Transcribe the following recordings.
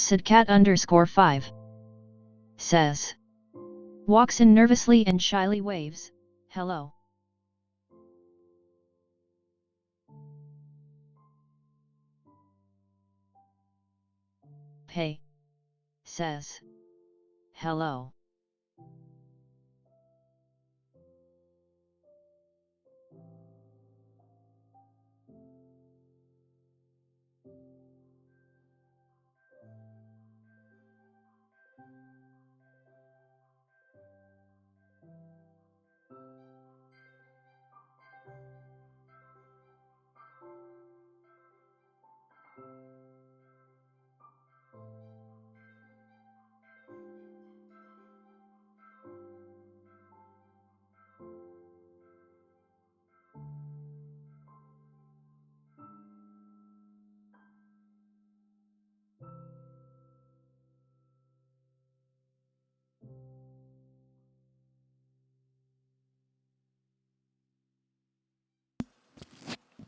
Sidcat_5 says. Walks in nervously and shyly waves, hello. Hey. Says. Hello.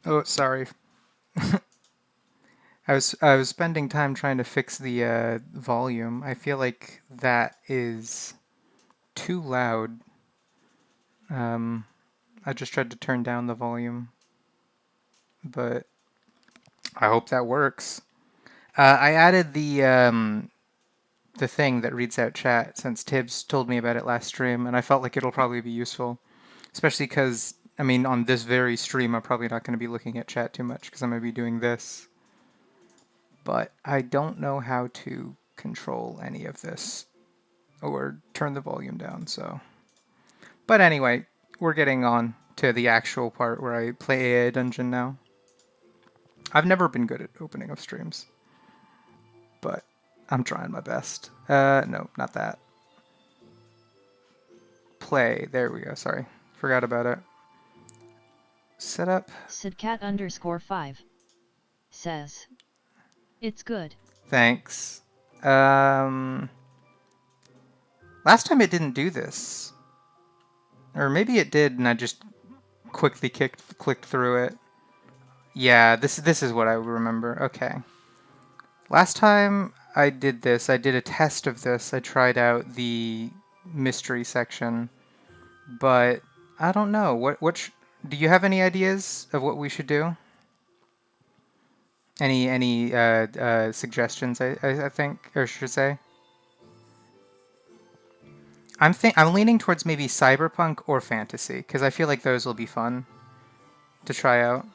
Oh, sorry. I was spending time trying to fix the volume. I feel like that is too loud. Um, I just tried to turn down the volume, but I hope that works. I added the thing that reads out chat since Tibbs told me about it last stream, and I felt like it'll probably be useful, especially because I mean on this very stream I'm probably not going to be looking at chat too much because I'm going to be doing this. But I don't know how to control any of this or turn the volume down, so. But anyway, we're getting on to the actual part where I play a dungeon now. I've never been good at opening up streams, but I'm trying my best. No, not that. Play. There we go. Sorry. Forgot about it. Setup. Sidcat_5 says. It's good. Thanks. Last time it didn't do this. Or maybe it did and I just quickly clicked through it. Yeah, this is what I remember. Okay. Last time I did this, I did a test of this. I tried out the mystery section, but I don't know. Do you have any ideas of what we should do? Any suggestions? I think, or should say. I'm leaning towards maybe cyberpunk or fantasy because I feel like those will be fun to try out.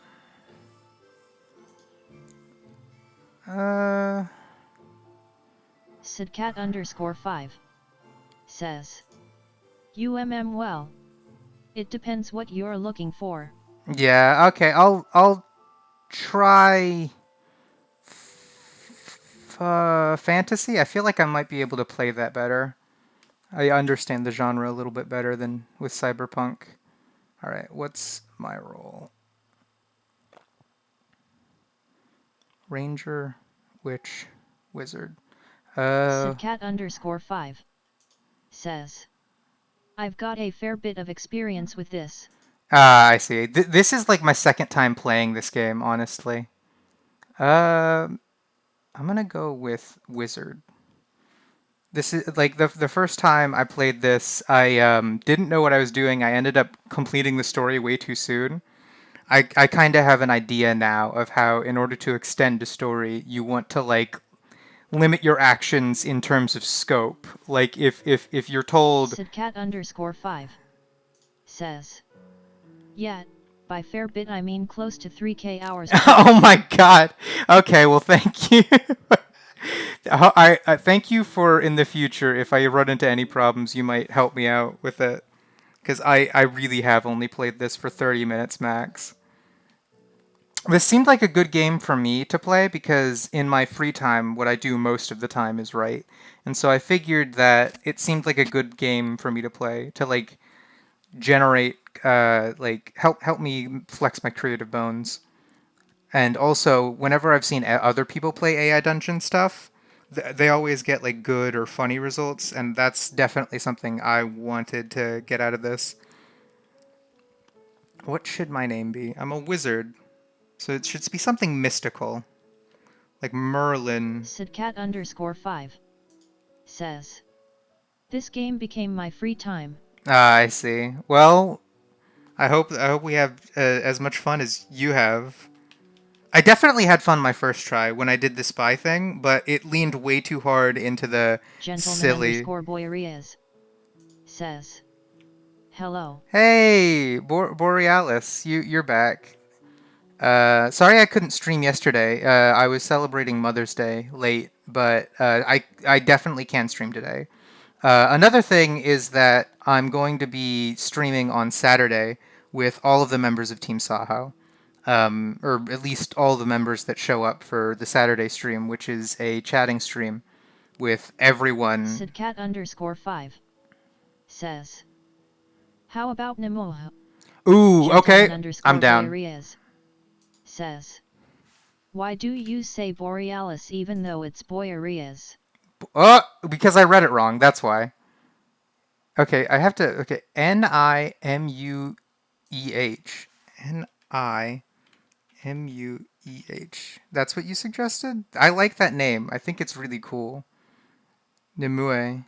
Sidcat_5 says. Well. It depends what you're looking for. Yeah, okay. I'll try fantasy. I feel like I might be able to play that better. I understand the genre a little bit better than with cyberpunk. All right, what's my role? Ranger, witch, wizard. Sidcat_5 says. I've got a fair bit of experience with this. Ah, I see. This is like my second time playing this game, honestly. I'm gonna go with wizard. This is like the first time I played this, I didn't know what I was doing. I ended up completing the story way too soon. I kind of have an idea now of how, in order to extend a story, you want to like limit your actions in terms of scope. Like if you're told Sidcat_5 says. Yeah, by fair bit I mean close to 3K hours. Oh my god. Okay, well thank you. I thank you for in the future if I run into any problems you might help me out with it because I really have only played this for 30 minutes max. This seemed like a good game for me to play because in my free time, what I do most of the time is write. And so I figured that it seemed like a good game for me to play to like generate, like help me flex my creative bones. And also, whenever I've seen other people play AI dungeon stuff, they always get like good or funny results, and that's definitely something I wanted to get out of this. What should my name be? I'm a wizard, so it should be something mystical. Like Merlin. Sidcat_5 says, this game became my free time. Ah, I see. Well, I hope we have as much fun as you have. I definitely had fun my first try when I did the spy thing, but it leaned way too hard into the silly. Gentleman_Boreas says, hello. Hey, Borealis, you're back. Sorry I couldn't stream yesterday. I was celebrating Mother's Day late, but I definitely can stream today. Another thing is that I'm going to be streaming on Saturday with all of the members of Team Saho. Or at least all the members that show up for the Saturday stream, which is a chatting stream with everyone. Sidcat_5 says, how about Nimueh? Ooh, okay, I'm down. Boreas says, why do you say Borealis even though it's Boreas? Oh, because I read it wrong, that's why. Okay, I have to, okay, Nimueh. Nimueh. That's what you suggested? I like that name. I think it's really cool. Nimueh.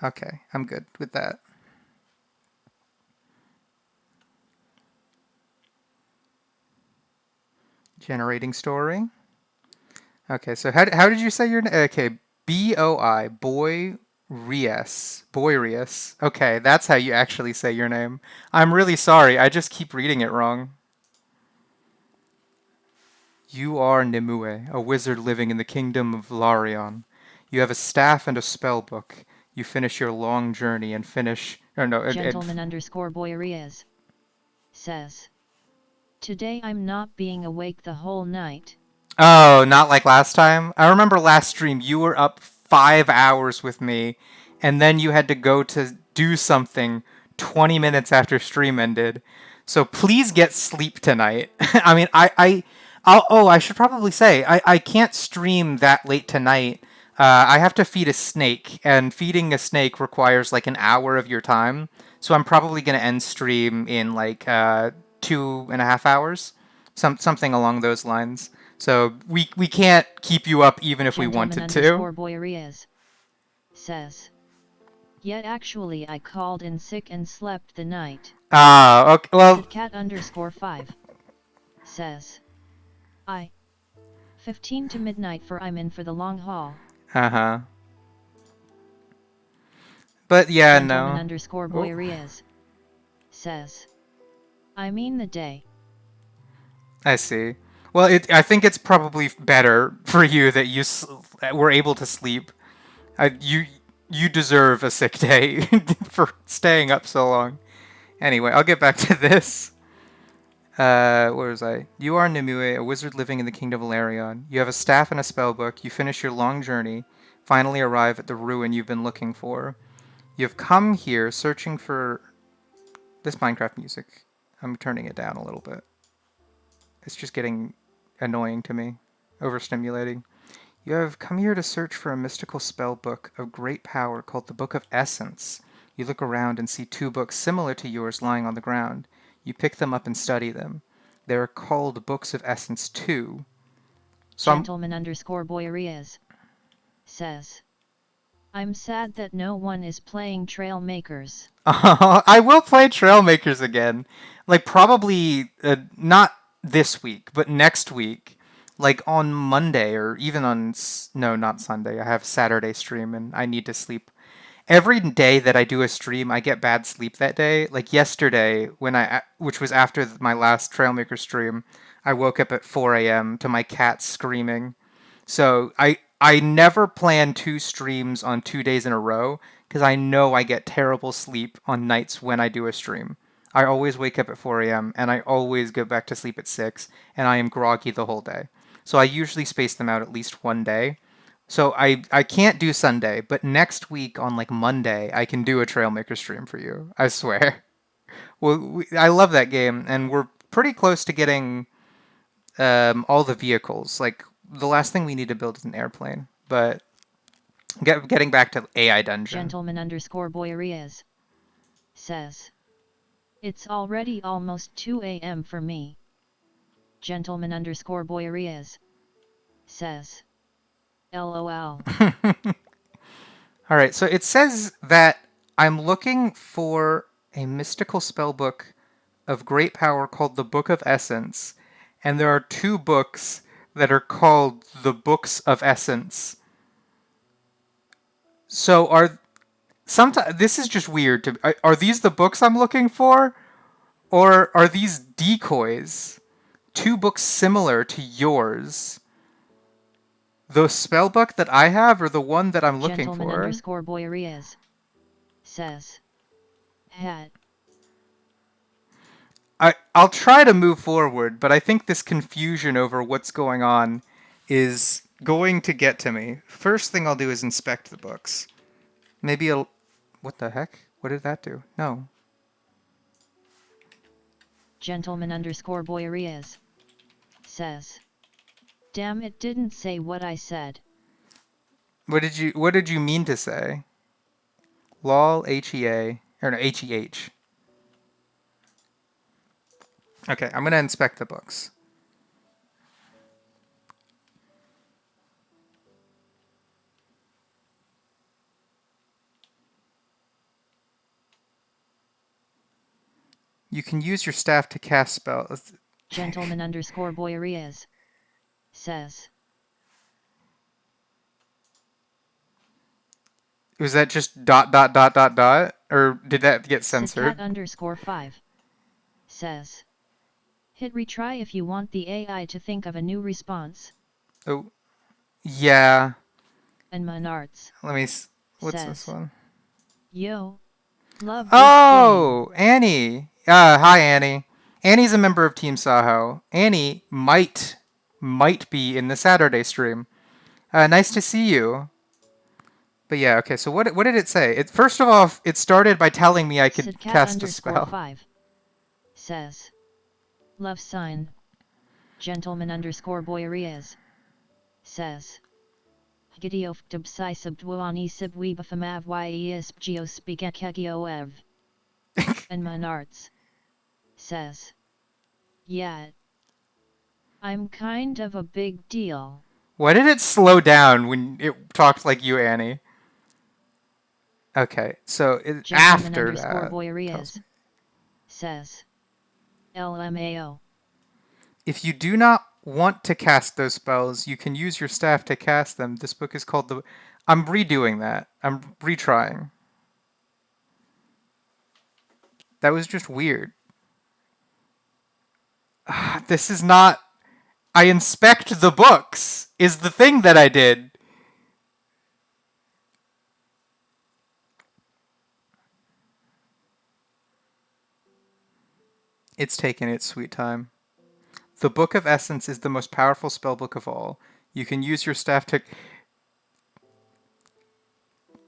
Okay, I'm good with that. Generating story. Okay, so how did you say your name? Okay, Boi, Boyrius. Boyrius. Okay, that's how you actually say your name. I'm really sorry, I just keep reading it wrong. You are Nimueh, a wizard living in the Kingdom of Larion. You have a staff and a spell book. You finish your long journey and finish... Oh, no, Gentleman_Boreas says, today I'm not being awake the whole night. Oh, not like last time? I remember last stream you were up 5 hours with me, and then you had to go to do something 20 minutes after stream ended. So please get sleep tonight. I mean, I should probably say, I can't stream that late tonight. I have to feed a snake, and feeding a snake requires like an hour of your time. So I'm probably going to end stream in like 2.5 hours, something along those lines. So we can't keep you up even if we wanted to. Boreas says, yet actually I called in sick and slept the night. Ah, okay, well... Sidcat_5 says, 15 to midnight for I'm in for the long haul. Uh-huh. But yeah, no. Gentleman_Boreas says, I mean the day. I see. Well, I think it's probably better for you that you were able to sleep. You deserve a sick day for staying up so long. Anyway, I'll get back to this. Where was I? You are Nimueh, a wizard living in the Kingdom of Larion. You have a staff and a spellbook. You finish your long journey, finally arrive at the ruin you've been looking for. You have come here searching for this Minecraft music. I'm turning it down a little bit. It's just getting annoying to me, overstimulating. You have come here to search for a mystical spell book of great power called the Book of Essence. You look around and see 2 books similar to yours lying on the ground. You pick them up and study them. They are called Books of Essence 2. So Gentleman_Boreas says, I'm sad that no one is playing Trail Makers. I will play Trailmakers again. Like, probably not this week, but next week. Like, on Monday, or even on... No, not Sunday. I have Saturday stream, and I need to sleep. Every day that I do a stream, I get bad sleep that day. Like, yesterday, which was after my last Trailmaker stream, I woke up at 4 a.m. to my cat screaming. So I never plan 2 streams on 2 days in a row because I know I get terrible sleep on nights when I do a stream. I always wake up at 4 a.m. and I always go back to sleep at 6, and I am groggy the whole day. So I usually space them out at least one day. So I can't do Sunday, but next week on like Monday I can do a Trailmaker stream for you. I swear. Well, I love that game, and we're pretty close to getting all the vehicles. Like, the last thing we need to build is an airplane. But getting back to AI Dungeon. Gentleman_Boreas says, it's already almost 2 a.m. for me. Gentleman underscore Boyerias says, LOL. Alright, so it says that I'm looking for a mystical spellbook of great power called the Book of Essence, and there are 2 books that are called the Books of Essence. So sometimes this is just weird. Are these the books I'm looking for, or are these decoys? 2 books similar to yours. The spellbook that I have, or the one that I'm looking Gentleman for? underscore Boyerias says, hat. I'll try to move forward, but I think this confusion over what's going on is going to get to me. First thing I'll do is inspect the books. Maybe I'll... What the heck? What did that do? No. Gentleman underscore Boyerias says, damn, it didn't say what I said. What did you mean to say? Lol, HEA, or no, HEH. Okay, I'm going to inspect the books. You can use your staff to cast spells. Gentleman underscore Boyerias says, Was that just dot dot dot dot dot? Or did that get censored? Sidcat underscore 5 says, hit retry if you want the AI to think of a new response. Oh, yeah. And Menards Let me... What's says, this one? yo, love this Oh, Annie. Hi, Annie. Annie's a member of Team Saho. Annie might be in the Saturday stream. Nice to see you. But yeah, okay, so what did it say? First of all, it started by telling me I could Sidcat cast a underscore spell. 5 says, love sign. Gentleman underscore Boyerias says, Gidiof dubsai subdwani sibwebafamav yesp geospikekegioev. And Menards says, yeah, I'm kind of a big deal. Why did it slow down when it talked like you, Annie? Okay, so Gentleman after underscore that, Boyerias says, LMAO. if you do not want to cast those spells, you can use your staff to cast them. This book is called the... I'm redoing that. I'm retrying. That was just weird. This is not... I inspect the books is the thing that I did. It's taken its sweet time. The Book of Essence is the most powerful spellbook of all. You can use your staff to...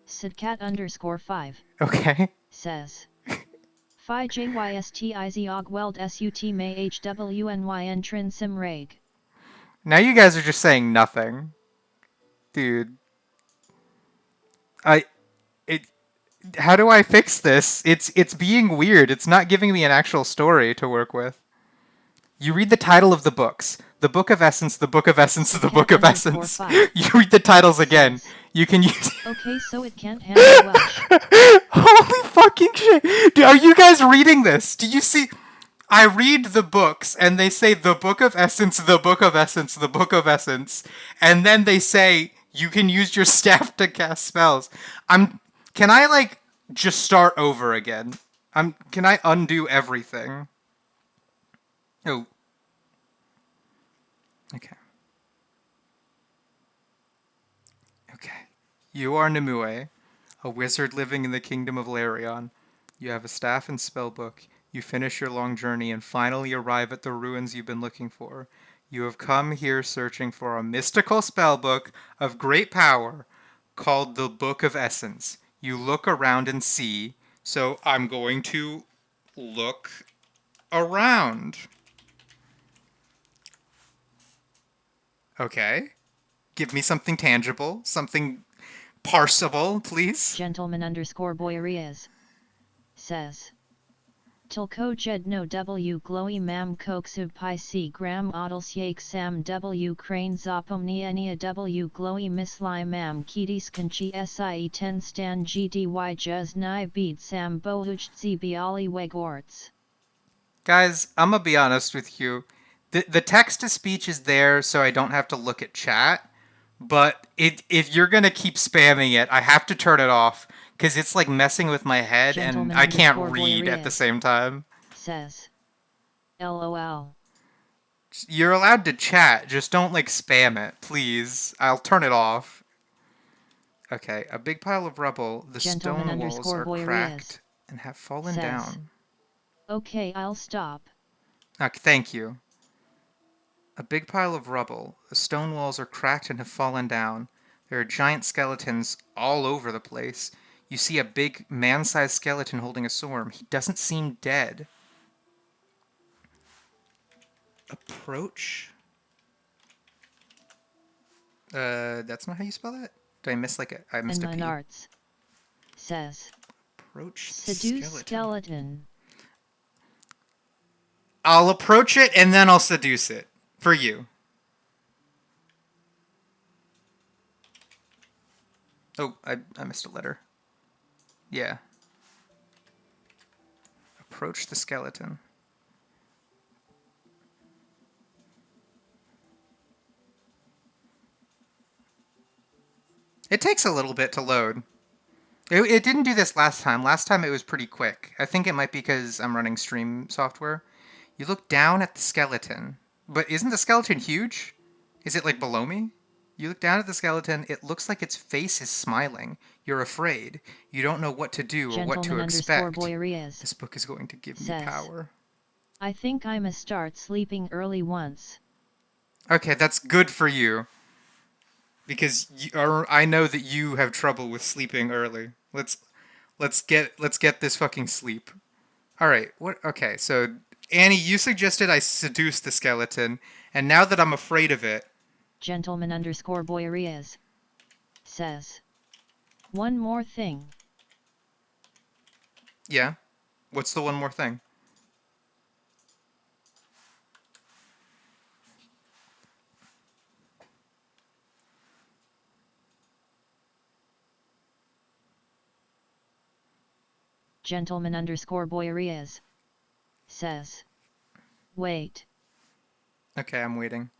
Sidcat underscore 5 Okay. says, Phi JYSTIZ Ogweld SUT May HWNYN Trin Sim Reg. Now you guys are just saying nothing. Dude. How do I fix this? It's being weird. It's not giving me an actual story to work with. You read the title of the books. The Book of Essence, the Book of Essence, the Book of Essence. You read the titles again. You can use... Okay, so it can't handle Welsh. Holy fucking shit. Are you guys reading this? Do you see... I read the books, and they say the Book of Essence, the Book of Essence, the Book of Essence. And then they say, you can use your staff to cast spells. Can I, like, just start over again? Can I undo everything? Oh. Okay. Okay. You are Nimueh, a wizard living in the Kingdom of Larion. You have a staff and spellbook. You finish your long journey and finally arrive at the ruins you've been looking for. You have come here searching for a mystical spellbook of great power called the Book of Essence. You look around and see, so I'm going to look around. Okay. Give me something tangible, something parsable, please. Gentleman underscore Boyerias says, Tilko jed no w glowy mam koksub pi c gram odels yak sam w crane zopomni enia w glowy misli mam kidis kanchi sie 10 stan gdy juz ni bead sam bohuj zi biali wegorts. Guys, I'm gonna be honest with you. The text-to-speech is there so I don't have to look at chat, but if you're gonna keep spamming it, I have to turn it off, because it's like messing with my head and I can't read at the same time. Says. LOL. You're allowed to chat, just don't like spam it, please. I'll turn it off. Okay, a big pile of rubble. The stone walls are cracked and have fallen down. Okay, I'll stop. Okay, thank you. A big pile of rubble. The stone walls are cracked and have fallen down. There are giant skeletons all over the place. You see a big man-sized skeleton holding a sword. He doesn't seem dead. Approach? That's not how you spell that? Did I miss like a... I missed a P. Arts says. Approach the Seduce skeleton. I'll approach it and then I'll seduce it. For you. Oh, I missed a letter. Yeah. Approach the skeleton. It takes a little bit to load. It didn't do this last time. Last time it was pretty quick. I think it might be because I'm running stream software. You look down at the skeleton. But isn't the skeleton huge? Is it like below me? You look down at the skeleton. It looks like its face is smiling. You're afraid. You don't know what to do or what to expect. This book is going to give me power. I think I must start sleeping early once. Okay, that's good for you. Because I know that you have trouble with sleeping early. Let's get this fucking sleep. All right. What? Okay. So Annie, you suggested I seduce the skeleton, and now that I'm afraid of it, Gentleman_Boyarias says. One more thing. Yeah. What's the one more thing? Gentleman_Boyarias says. Wait. Okay, I'm waiting.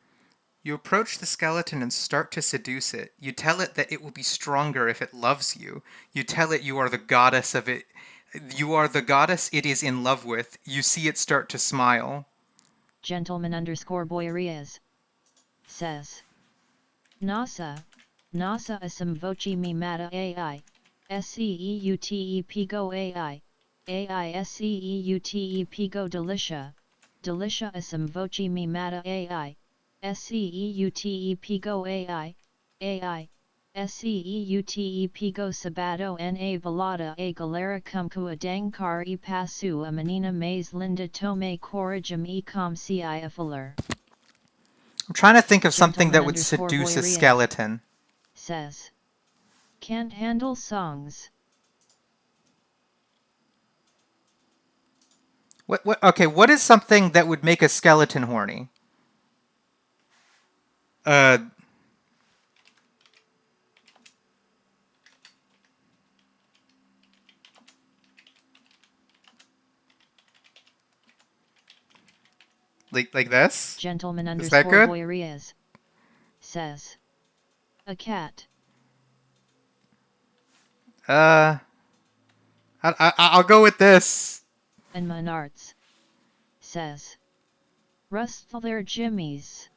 You approach the skeleton and start to seduce it. You tell it that it will be stronger if it loves you. You tell it you are the goddess of it. You are the goddess it is in love with. You see it start to smile. Gentleman_Boyarias says. NASA asam voci me mata AI. SCEUTE go AI. AI SCEUTE go Delicia. Delicia asam voci me mata AI. SCEUTE go AI. AI. SCEUTE go sabato na velada a galera cumcua dangkar e pasu a menina mais linda tome corrigum e com ci afaler. I'm trying to think of something that would seduce a skeleton. Says. Can't handle songs. What? Okay, what is something that would make a skeleton horny? Like this? Gentleman_Boyarias says. A cat. I'll go with this. And Menards says. Rust their jimmies.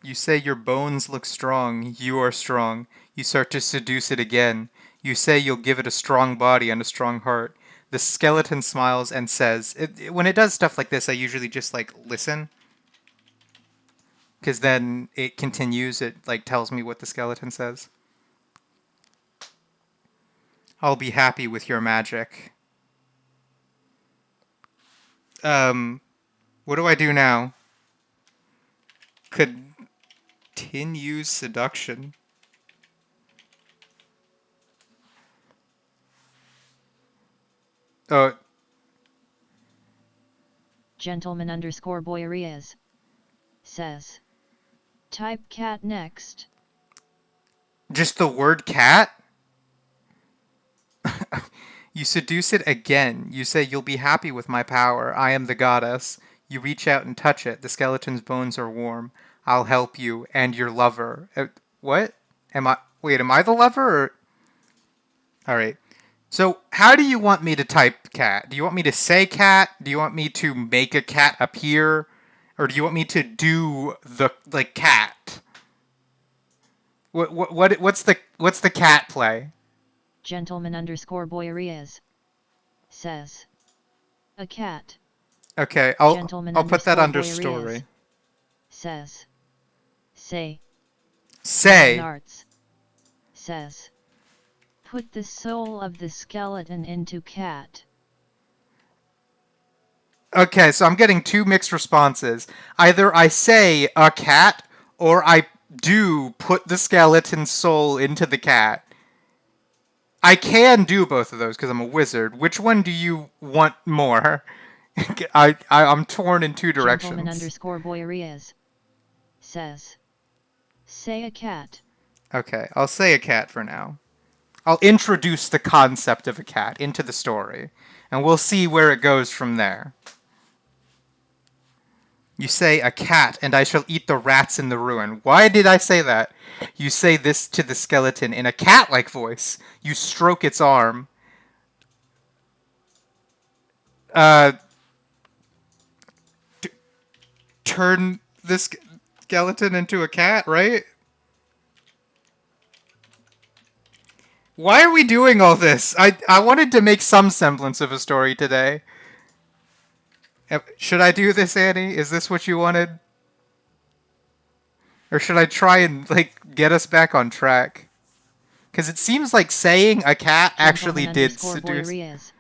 You say your bones look strong. You are strong. You start to seduce it again. You say you'll give it a strong body and a strong heart. The skeleton smiles and says, when it does stuff like this, I usually just like listen. Because then it continues, it like tells me what the skeleton says. I'll be happy with your magic. What do I do now? Continue seduction. Gentleman_Boyarias says. Type cat next. Just the word cat? You seduce it again. You say, you'll be happy with my power. I am the goddess. You reach out and touch it. The skeleton's bones are warm. I'll help you and your lover. What? Am I the lover? Or... All right. So, how do you want me to type cat? Do you want me to say cat? Do you want me to make a cat appear? Or do you want me to do the cat? What's the cat play? Gentleman_Boyarias says. A cat. Okay, I'll put that under story. Says. Say. Say. Says. Put the soul of the skeleton into cat. Okay, so I'm getting two mixed responses. Either I say a cat, or I do put the skeleton's soul into the cat. I can do both of those because I'm a wizard. Which one do you want more? I'm torn in two directions. Gentleman_Boyarias says. Say a cat. Okay, I'll say a cat for now. I'll introduce the concept of a cat into the story, and we'll see where it goes from there. You say a cat, and I shall eat the rats in the ruin. Why did I say that? You say this to the skeleton in a cat-like voice. You stroke its arm. Turn this skeleton into a cat, right? Why are we doing all this? I wanted to make some semblance of a story today. Should I do this, Annie? Is this what you wanted? Or should I try and, get us back on track? Because it seems like saying a cat actually did seduce...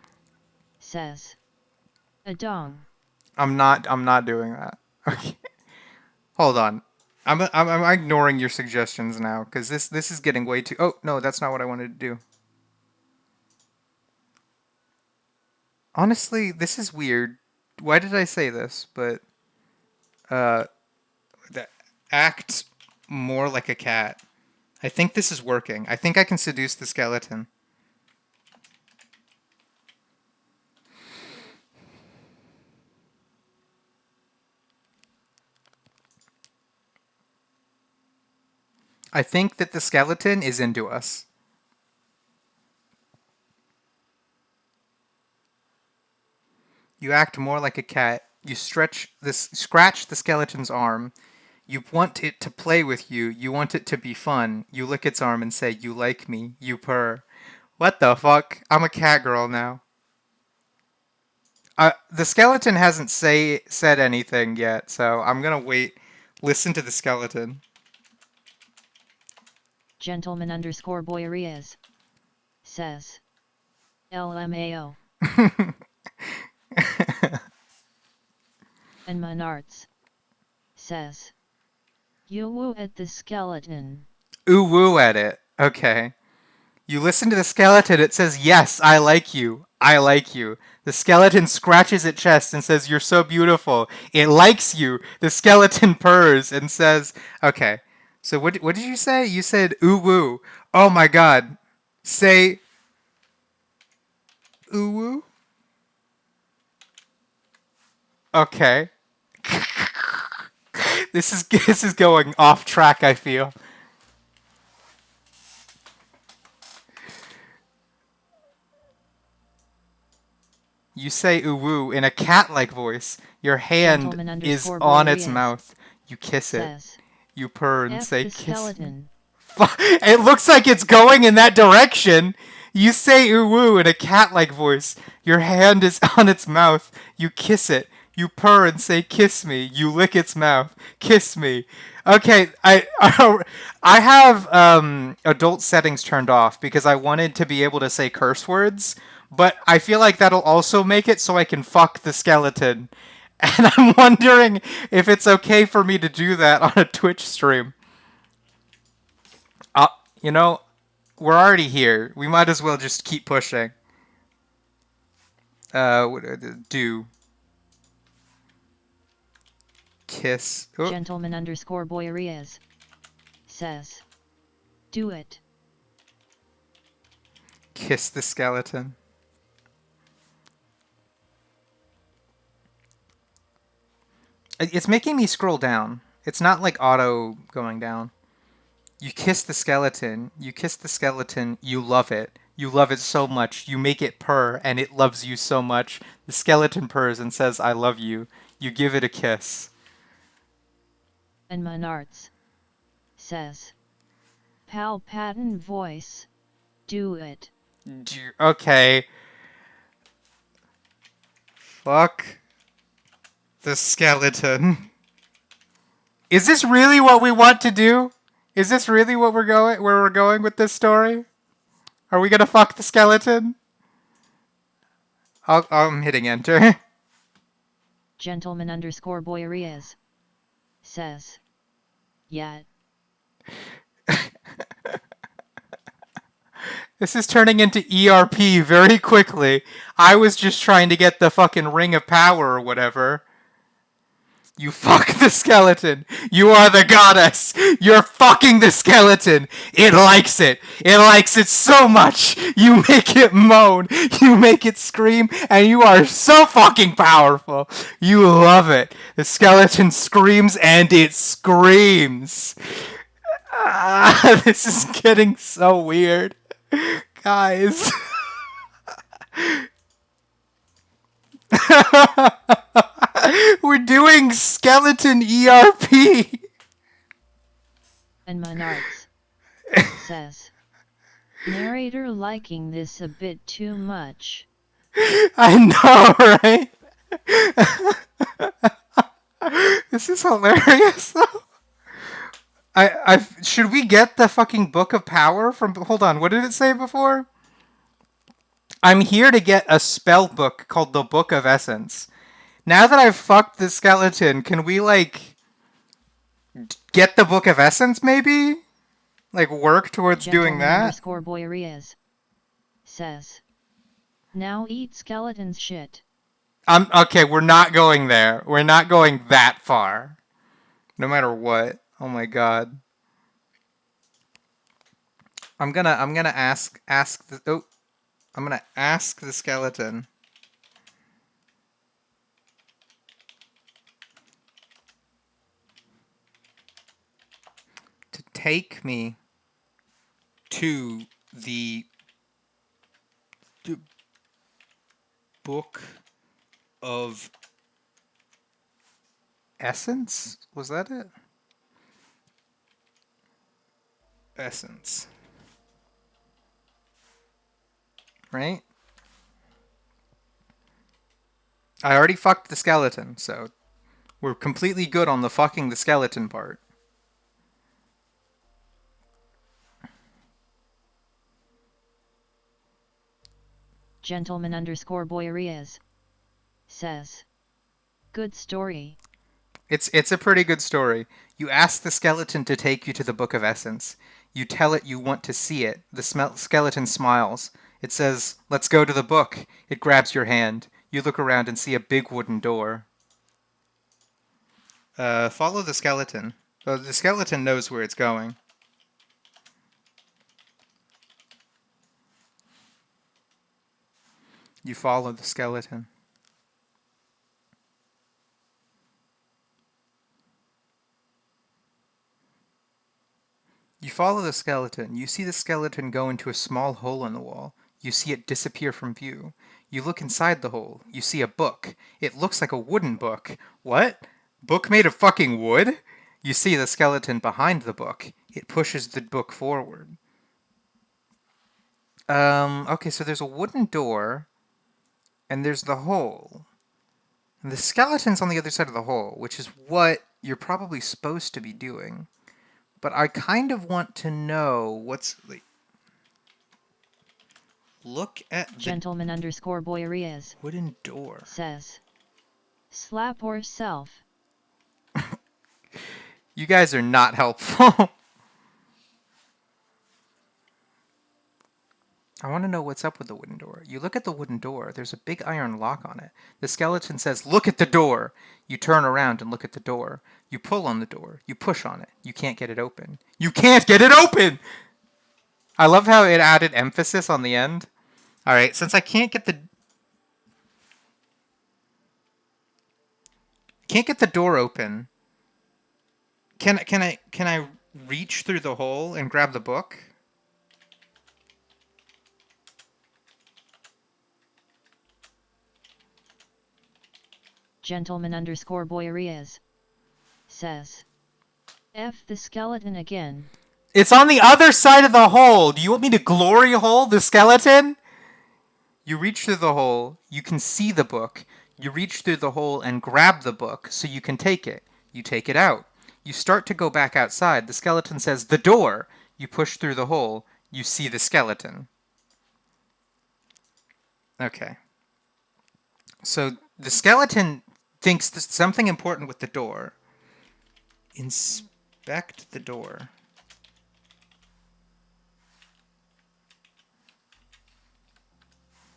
Says. A dong. I'm not doing that. Okay. Hold on. I'm ignoring your suggestions now, because this is getting way too... Oh, no, that's not what I wanted to do. Honestly, this is weird. Why did I say this? But, act more like a cat. I think this is working. I think I can seduce the skeleton. I think that the skeleton is into us. You act more like a cat. You scratch the skeleton's arm. You want it to play with you. You want it to be fun. You lick its arm and say, "You like me." You purr. What the fuck? I'm a cat girl now. The skeleton hasn't said anything yet, so I'm gonna wait. Listen to the skeleton. Gentleman_Boyarias says. LMAO. And Menards says. You woo at the skeleton. Ooh woo at it. Okay. You listen to the skeleton, it says, "Yes, I like you. I like you." The skeleton scratches its chest and says, "You're so beautiful." It likes you. The skeleton purrs and says, okay. So what did you say? You said, "Ooh woo." Oh my god. Say, "Ooh woo." Okay. This is going off track, I feel. You say "ooh woo" in a cat-like voice. Your hand is on its mouth. You kiss it. You purr and say, "Kiss me." It looks like it's going in that direction. You say "ooh woo" in a cat-like voice. Your hand is on its mouth. You kiss it. You purr and say, "Kiss me." You lick its mouth. Kiss me. Okay, I have adult settings turned off because I wanted to be able to say curse words, but I feel like that'll also make it so I can fuck the skeleton. And I'm wondering if it's okay for me to do that on a Twitch stream. You know, we're already here. We might as well just keep pushing. Do. Kiss. Oh. Gentleman_Boyarias says, do it. Kiss the skeleton. It's making me scroll down. It's not like auto going down. You kiss the skeleton. You kiss the skeleton. You love it. You love it so much. You make it purr, and it loves you so much. The skeleton purrs and says, I love you. You give it a kiss. And Menards says, Pal Patton voice, do it. Okay. Fuck the skeleton. Is this really what we want to do? Is this really what where we're going with this story? Are we gonna fuck the skeleton? I'm hitting enter. Gentleman_Boyarias says, yeah. This is turning into ERP very quickly. I was just trying to get the fucking ring of power or whatever. You fuck the skeleton. You are the goddess. You're fucking the skeleton. It likes it. It likes it so much. You make it moan. You make it scream. And you are so fucking powerful. You love it. The skeleton screams and it screams. This is getting so weird. Guys. We're doing skeleton ERP. And Menards says, narrator liking this a bit too much. I know, right? This is hilarious, though. Should we get the fucking Book of Power from... Hold on, what did it say before? I'm here to get a spell book called the Book of Essence. Now that I've fucked the skeleton, can we, like, get the Book of Essence, maybe? Like, work towards doing that? Boyarias says, now eat skeleton's shit. Okay, we're not going there. We're not going that far. No matter what. Oh my god. I'm gonna ask the I'm gonna ask the skeleton to take me to the Book of Essence? Was that it? Essence. Right? I already fucked the skeleton, so we're completely good on the fucking the skeleton part. Gentleman_Boyarias says, good story. It's a pretty good story. You ask the skeleton to take you to the Book of Essence. You tell it you want to see it. The skeleton smiles. It says, let's go to the book. It grabs your hand. You look around and see a big wooden door. Follow the skeleton. The skeleton knows where it's going. You follow the skeleton. You follow the skeleton. You see the skeleton go into a small hole in the wall. You see it disappear from view. You look inside the hole. You see a book. It looks like a wooden book. What? Book made of fucking wood? You see the skeleton behind the book. It pushes the book forward. Okay, so there's a wooden door, and there's the hole. And the skeleton's on the other side of the hole, which is what you're probably supposed to be doing. But I kind of want to know what's... Like, look at the... Gentleman_Boyarias wooden door. says, slap or self. You guys are not helpful. I want to know what's up with the wooden door. You look at the wooden door, there's a big iron lock on it. The skeleton says, "Look at the door!" You turn around and look at the door. You pull on the door. You push on it. You can't get it open. You can't get it open! I love how it added emphasis on the end. Alright, since I can't get the door open, can I reach through the hole and grab the book? Gentleman_Boyarias says, F the skeleton again. It's on the other side of the hole. Do you want me to glory hole the skeleton? You reach through the hole. You can see the book. You reach through the hole and grab the book so you can take it. You take it out. You start to go back outside. The skeleton says, "The door." You push through the hole. You see the skeleton. Okay. So the skeleton thinks there's something important with the door. Inspect the door.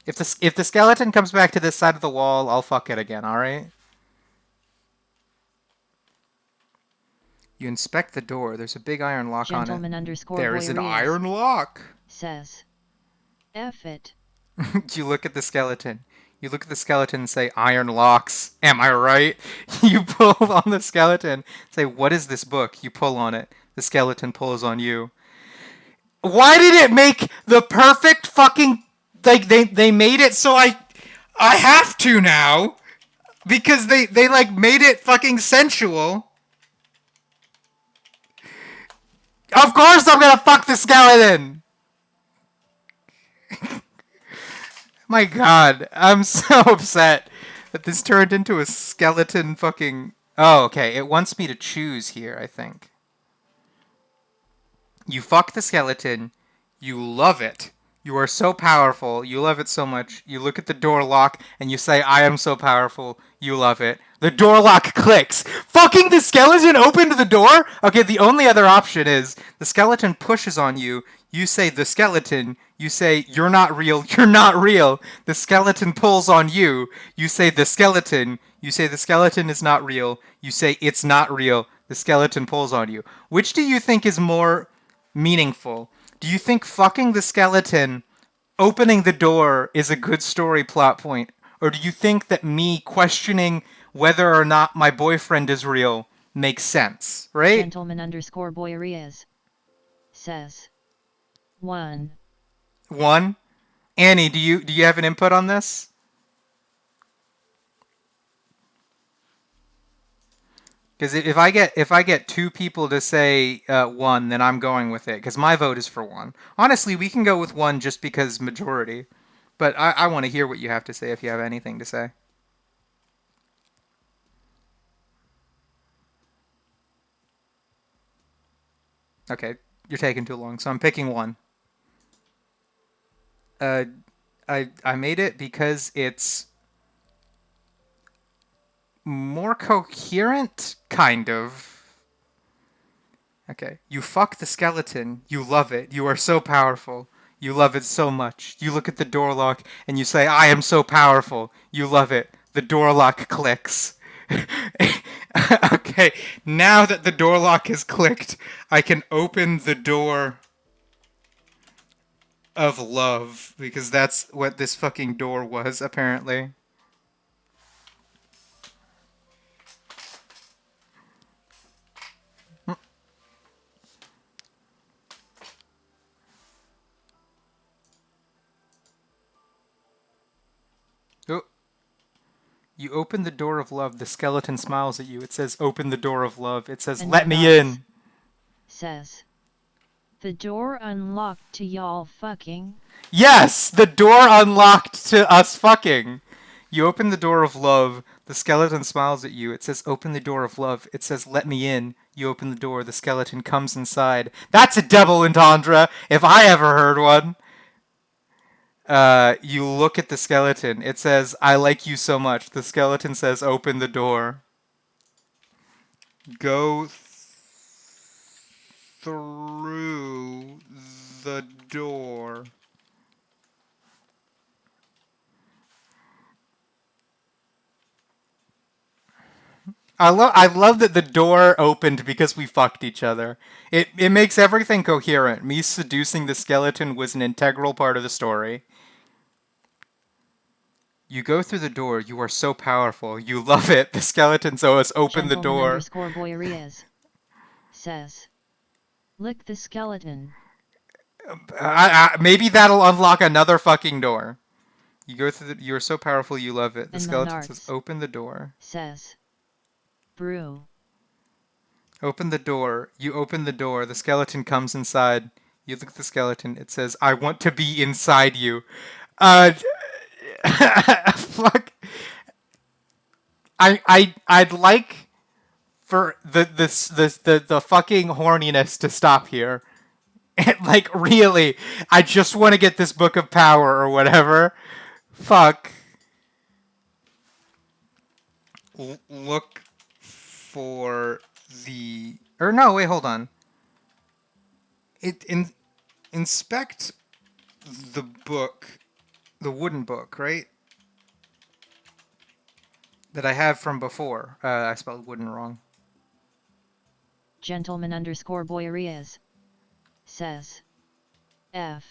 If the skeleton comes back to this side of the wall, I'll fuck it again, alright? You inspect the door. There's a big iron lock on it. There is an iron lock! Says, F it. You look at the skeleton. You look at the skeleton and say, "Iron locks. Am I right?" You pull on the skeleton. Say, "What is this book?" You pull on it. The skeleton pulls on you. Why did it make the perfect fucking... Like, they made it so I have to now. Because they like, made it fucking sensual. Of course I'm gonna fuck the skeleton! My god, I'm so upset that this turned into a skeleton fucking... Oh, okay, it wants me to choose here, I think. You fuck the skeleton, you love it. You are so powerful, you love it so much. You look at the door lock and you say, "I am so powerful," you love it. The door lock clicks. Fucking the skeleton opened the door? Okay, the only other option is the skeleton pushes on you. You say, "The skeleton." You say, "You're not real. You're not real." The skeleton pulls on you. You say, "The skeleton." You say, "The skeleton is not real." You say, "It's not real." The skeleton pulls on you. Which do you think is more meaningful? Do you think fucking the skeleton, opening the door, is a good story plot point? Or do you think that me questioning whether or not my boyfriend is real makes sense, right? Gentleman_Boyarias says, 1. 1. Annie, do you have an input on this? Because if I get 2 people to say 1, then I'm going with it. Because my vote is for 1. Honestly, we can go with 1 just because majority. But I want to hear what you have to say if you have anything to say. Okay, you're taking too long, so I'm picking 1. I made it because it's more coherent, kind of. Okay, you fuck the skeleton. You love it. You are so powerful. You love it so much. You look at the door lock and you say, "I am so powerful." You love it. The door lock clicks. Okay, now that the door lock has clicked, I can open the door of love, because that's what this fucking door was, apparently. Oh. You open the door of love. The skeleton smiles at you. It says, "Open the door of love." It says, "Let me in." Says, "The door unlocked to y'all fucking." Yes! The door unlocked to us fucking. You open the door of love. The skeleton smiles at you. It says, "Open the door of love." It says, "Let me in." You open the door. The skeleton comes inside. That's a double entendre, if I ever heard one. You look at the skeleton. It says, "I like you so much." The skeleton says, "Open the door." Go through the door. I love that the door opened because we fucked each other. It makes everything coherent. Me seducing the skeleton was an integral part of the story. You go through the door. You are so powerful. You love it. The skeleton says, open the Gentleman door. underscore Boyarias says, lick the skeleton. Maybe that'll unlock another fucking door. You go through the. You are so powerful. You love it. The And skeleton says, non-arts open the door. says, brew. Open the door. You open the door. The skeleton comes inside. You look at the skeleton. It says, I want to be inside you. Uh, fuck. I'd like for the fucking horniness to stop here. Like, really, I just want to get this book of power or whatever. Fuck. Look for the. Or no, wait, hold on. Inspect the book, the wooden book, right? That I have from before. I spelled wooden wrong. Gentleman underscore Boyarias says, F.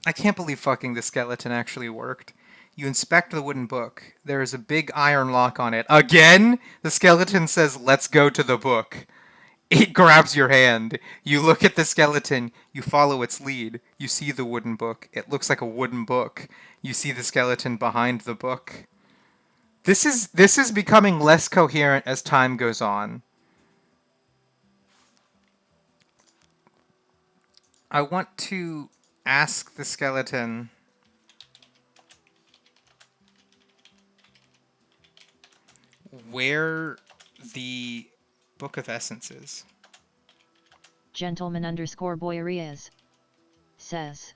I can't believe fucking the skeleton actually worked. You inspect the wooden book. There is a big iron lock on it. Again? The skeleton says, let's go to the book. It grabs your hand. You look at the skeleton. You follow its lead. You see the wooden book. It looks like a wooden book. You see the skeleton behind the book. This is becoming less coherent as time goes on. I want to ask the skeleton where the Book of Essence is. Gentleman underscore Boyarias says,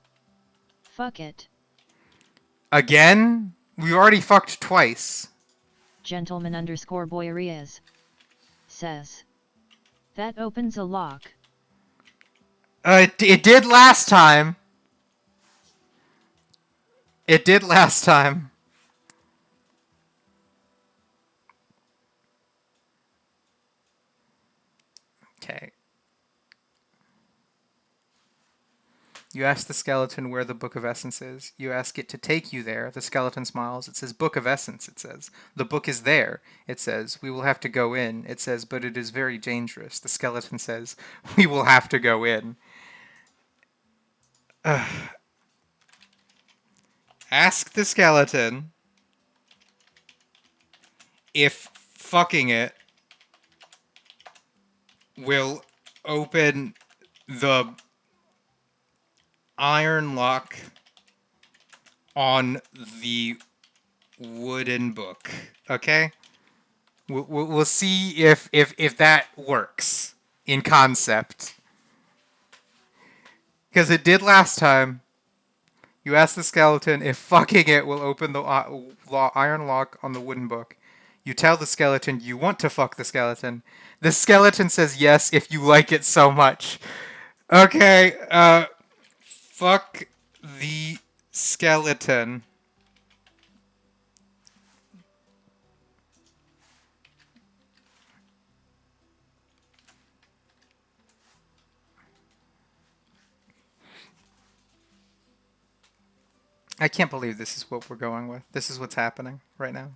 fuck it. Again? We already fucked twice. Gentleman underscore Boyarias says, that opens a lock. It did last time. It did last time. Okay. You ask the skeleton where the Book of Essence is. You ask it to take you there. The skeleton smiles. It says, Book of Essence, it says. The book is there. It says, we will have to go in. It says, but it is very dangerous. The skeleton says, we will have to go in. Ask the skeleton if fucking it will open the iron lock on the wooden book. Okay? We'll see if that works in concept. Because it did last time. You ask the skeleton if fucking it will open the iron lock on the wooden book. You tell the skeleton you want to fuck the skeleton. The skeleton says yes if you like it so much. Okay, fuck the skeleton. I can't believe this is what we're going with. This is what's happening right now.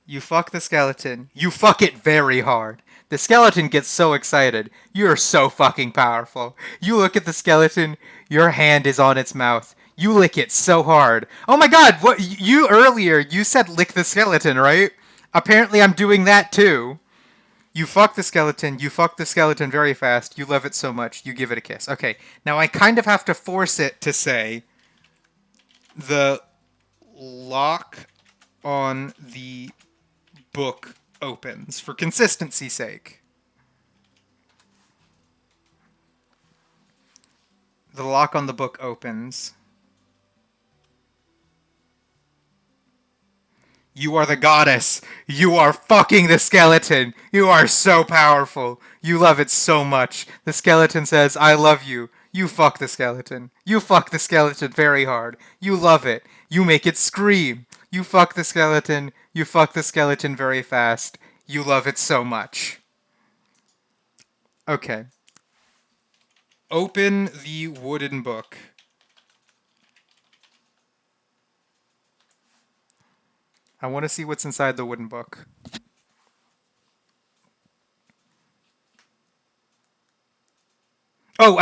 You fuck the skeleton. You fuck it very hard. The skeleton gets so excited. You're so fucking powerful. You look at the skeleton. Your hand is on its mouth. You lick it so hard. Oh my god, what you earlier you said lick the skeleton, right? Apparently I'm doing that too. You fuck the skeleton. You fuck the skeleton very fast. You love it so much. You give it a kiss. Okay, now I kind of have to force it to say the lock on the book opens for consistency's sake. The lock on the book opens. You are the goddess. You are fucking the skeleton. You are so powerful. You love it so much. The skeleton says, I love you. You fuck the skeleton. You fuck the skeleton very hard. You love it. You make it scream. You fuck the skeleton. You fuck the skeleton very fast. You love it so much. Okay. Open the wooden book. I want to see what's inside the wooden book. Oh,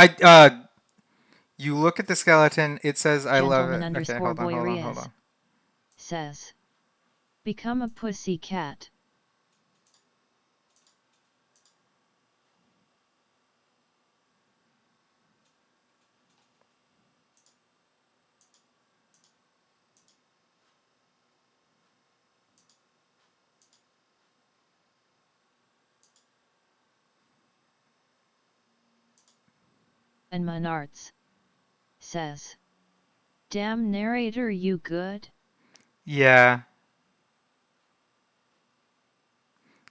you look at the skeleton, it says, I love it. Okay, hold on. Says, become a pussy cat. And Menards says, damn narrator, you good? Yeah.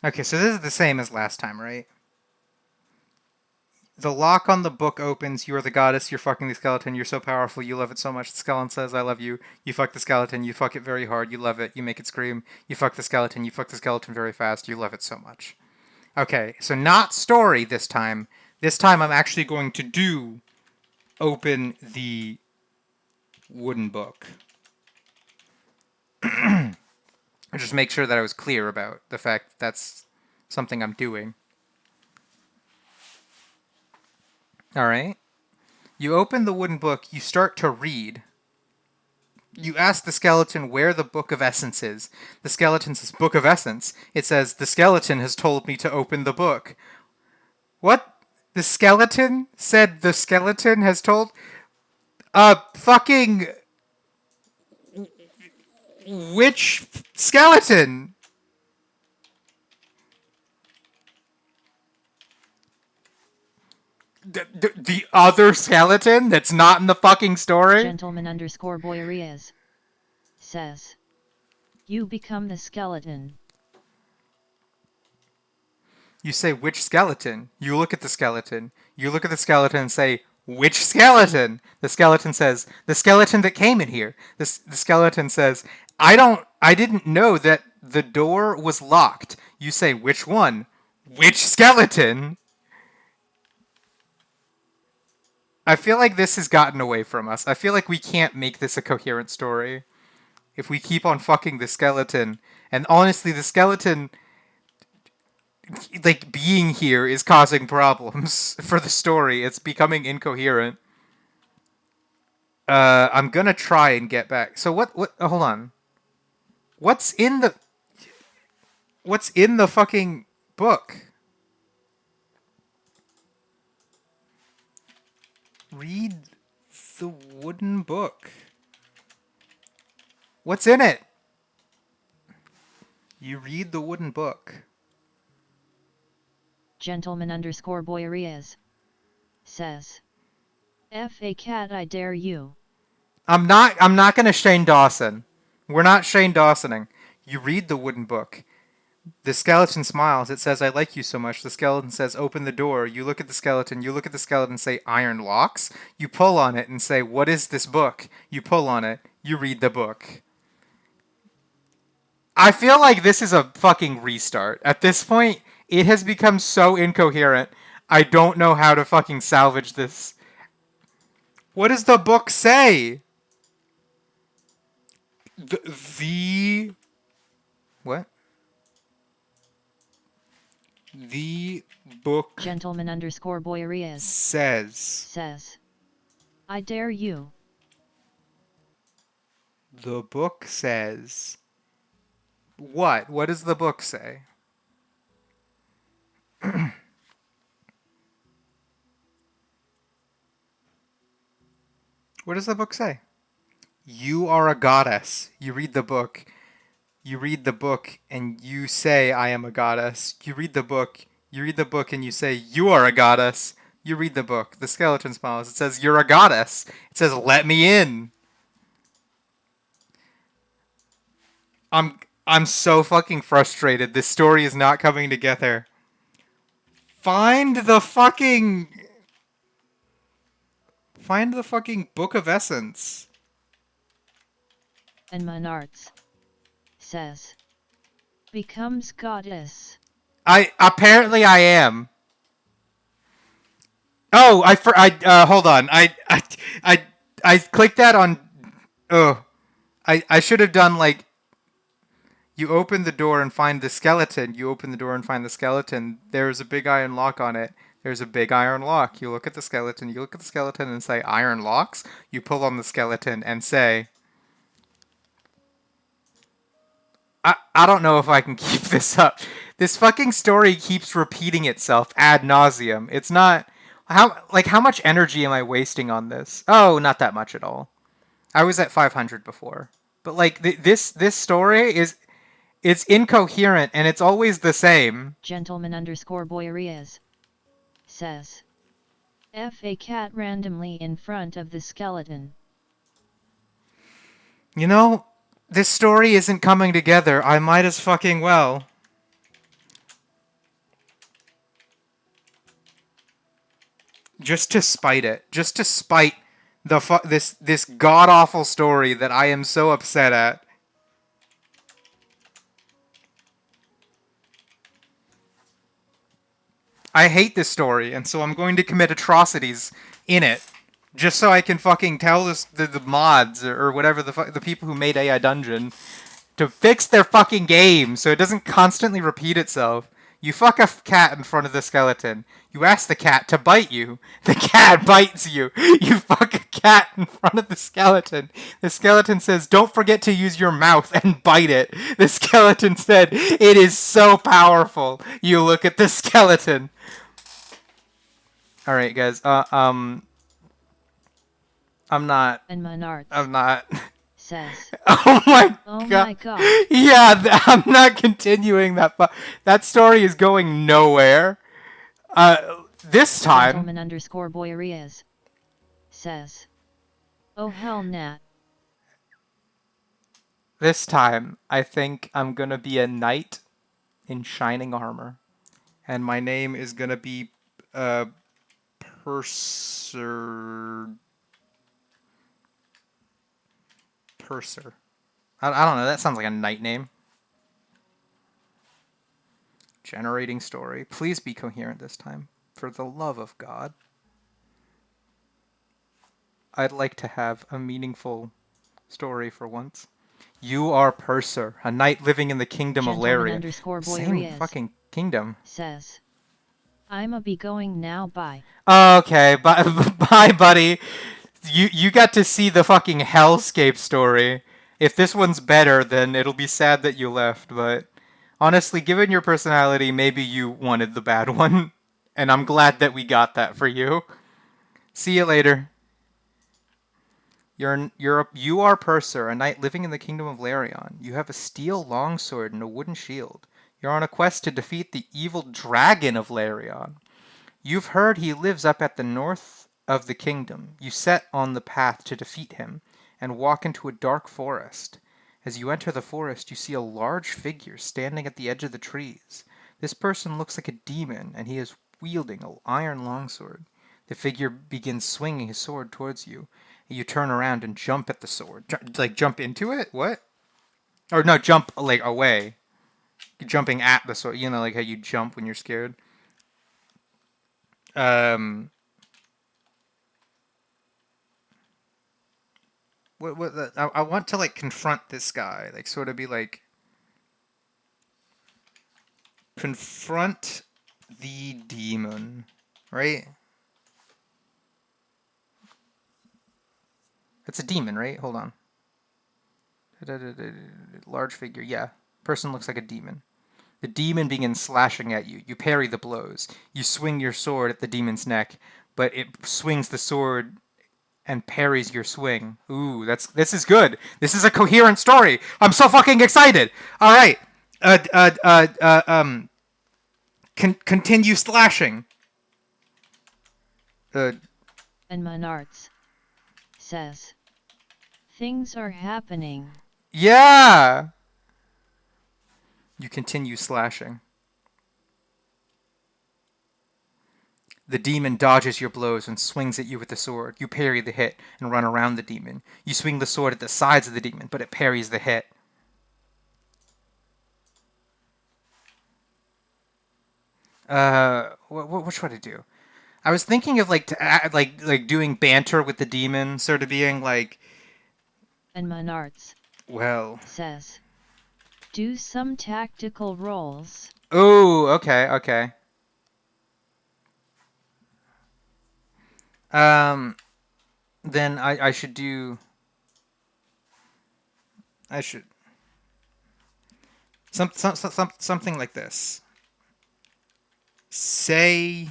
Okay, so this is the same as last time, right? The lock on the book opens, you are the goddess, you're fucking the skeleton, you're so powerful, you love it so much. The skeleton says, I love you. You fuck the skeleton, you fuck it very hard, you love it, you make it scream. You fuck the skeleton, you fuck the skeleton very fast, you love it so much. Okay, so not story this time. This time I'm actually going to do open the wooden book. Just make sure that I was clear about the fact that that's something I'm doing. Alright. You open the wooden book, you start to read. You ask the skeleton where the Book of Essence is. The skeleton says, Book of Essence. It says, the skeleton has told me to open the book. What? The skeleton said the skeleton has told? Fucking... Which skeleton? The other skeleton that's not in the fucking story? Gentleman_Boyarias says, you become the skeleton. You say, which skeleton? You look at the skeleton. You look at the skeleton and say, which skeleton? The skeleton says, the skeleton that came in here. The skeleton says, I didn't know that the door was locked. You say, which one? Which skeleton? I feel like this has gotten away from us. I feel like we can't make this a coherent story if we keep on fucking the skeleton. And honestly, the skeleton, like, being here is causing problems for the story. It's becoming incoherent. I'm gonna try and get back. So what, hold on. What's in the fucking book? Read the wooden book. What's in it? You read the wooden book. Gentleman_Boyarias says, F a cat, I dare you. I'm not gonna Shane Dawson. We're not Shane Dawsoning. You read the wooden book. The skeleton smiles. It says, I like you so much. The skeleton says, open the door. You look at the skeleton. You look at the skeleton and say, iron locks. You pull on it and say, what is this book? You pull on it. You read the book. I feel like this is a fucking restart. At this point, it has become so incoherent. I don't know how to fucking salvage this. What does the book say? The what? The book Gentleman_Boyarias says, I dare you. The book says, what? What does the book say? What does the book say? You are a goddess. You read the book. You read the book and you say, I am a goddess. You read the book. You read the book and you say, you are a goddess. You read the book. The skeleton smiles. It says, you're a goddess. It says, let me in. I'm so fucking frustrated. This story is not coming together. Find the fucking... Find the fucking Book of Essence. And Monarts says, becomes goddess. Apparently I am. Oh, hold on. I clicked that on. Oh, I should have done like. You open the door and find the skeleton. You open the door and find the skeleton. There's a big iron lock on it. There's a big iron lock. You look at the skeleton. You look at the skeleton and say, iron locks? You pull on the skeleton and say, I don't know if I can keep this up. This fucking story keeps repeating itself ad nauseum. It's not... how much energy am I wasting on this? Oh, not that much at all. I was at 500 before. But, like, this story is... It's incoherent, and it's always the same. Gentleman_Boyarias says, F a cat randomly in front of the skeleton. You know, this story isn't coming together. I might as fucking well. Just to spite it. Just to spite this god-awful story that I am so upset at. I hate this story, and so I'm going to commit atrocities in it. Just so I can fucking tell the mods or whatever the people who made AI Dungeon to fix their fucking game so it doesn't constantly repeat itself. You fuck a cat in front of the skeleton. You ask the cat to bite you. The cat bites you. You fuck a cat in front of the skeleton. The skeleton says, don't forget to use your mouth and bite it. The skeleton said, it is so powerful. You look at the skeleton. Alright, guys. I'm not. And Monarts I'm not. says, Oh my god. Yeah, I'm not continuing that. That story is going nowhere. This time. Gentleman_Boyarias says, oh hell Nat. This time, I think I'm gonna be a knight in shining armor. And my name is gonna be, Percer. Percer. I don't know, that sounds like a knight name. Generating story. Please be coherent this time. For the love of God. I'd like to have a meaningful story for once. You are Percer, a knight living in the Kingdom of Larion. Same fucking kingdom. Says, I'ma be going now, bye. Okay, bye, bye, buddy. You got to see the fucking hellscape story. If this one's better, then it'll be sad that you left, but honestly, given your personality, maybe you wanted the bad one. And I'm glad that we got that for you. See you later. You are Percer, a knight living in the Kingdom of Larion. You have a steel longsword and a wooden shield. You're on a quest to defeat the evil dragon of Larion. You've heard he lives up at the north of the kingdom. You set on the path to defeat him and walk into a dark forest. As you enter the forest, you see a large figure standing at the edge of the trees. This person looks like a demon, and he is wielding an iron longsword. The figure begins swinging his sword towards you. You turn around and jump at the sword. Like, jump into it? What? Or no, jump, like, away. You're jumping at the sword. You know, like how you jump when you're scared. What, I want to, like, confront this guy. Like, sort of be like... Confront the demon. Right? It's a demon, right? Hold on. Large figure, yeah. Person looks like a demon. The demon begins slashing at you. You parry the blows. You swing your sword at the demon's neck, but it swings the sword and parries your swing. Ooh, this is good. This is a coherent story. I'm so fucking excited. All right. Continue slashing. And Monarts says, things are happening. Yeah. You continue slashing. The demon dodges your blows and swings at you with the sword. You parry the hit and run around the demon. You swing the sword at the sides of the demon, but it parries the hit. What should I do? I was thinking of like like doing banter with the demon, sort of being like, And Menards well, says, do some tactical rolls. oh, okay. Then I should do. I should something like this. Say,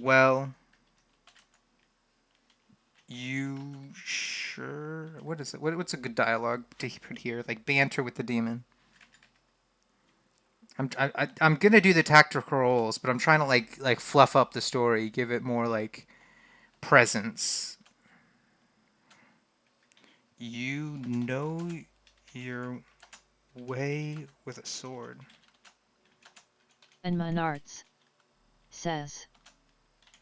well, you sure? What is it? What's a good dialogue to put here? Like banter with the demon. I'm gonna do the tactical roles, but I'm trying to like fluff up the story, give it more like presence. You know your way with a sword. And Menards says,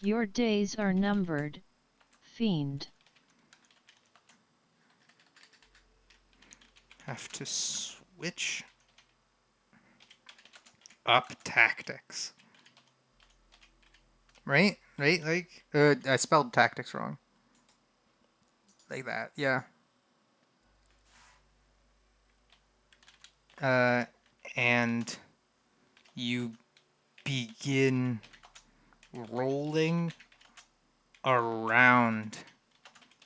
your days are numbered, fiend. Have to switch up tactics. Right? Like, I spelled tactics wrong. Like that, yeah. And you begin rolling around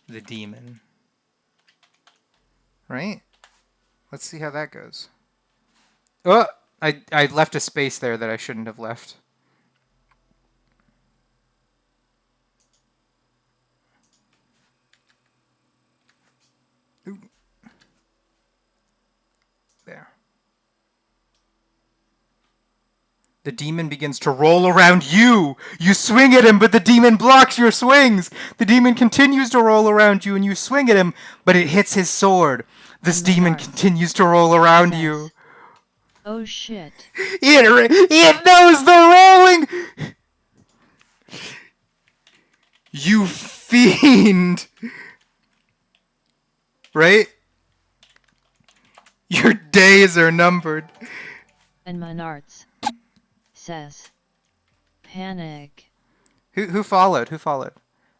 the demon. Right? Let's see how that goes. Oh! I left a space there that I shouldn't have left. Ooh. There. The demon begins to roll around you. You swing at him, but the demon blocks your swings. The demon continues to roll around you, and you swing at him, but it hits his sword. This demon continues to roll around you. Oh shit. It knows the rolling! You fiend! Right? Your days are numbered. And Menards says, panic. Who followed? Who followed?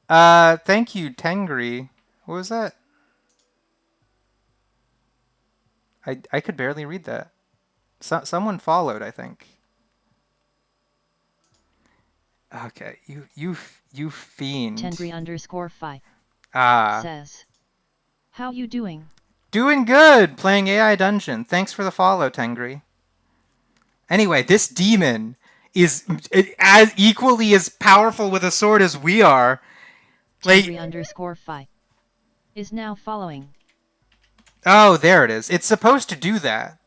Thank you, Tengri. What was that? I could barely read that. Someone followed, I think. Okay, you fiend. Tengri_5 says, how you doing? Doing good, playing AI Dungeon. Thanks for the follow, Tengri. Anyway, this demon is as equally as powerful with a sword as we are. Tengri_5 is now following. Oh, there it is. It's supposed to do that.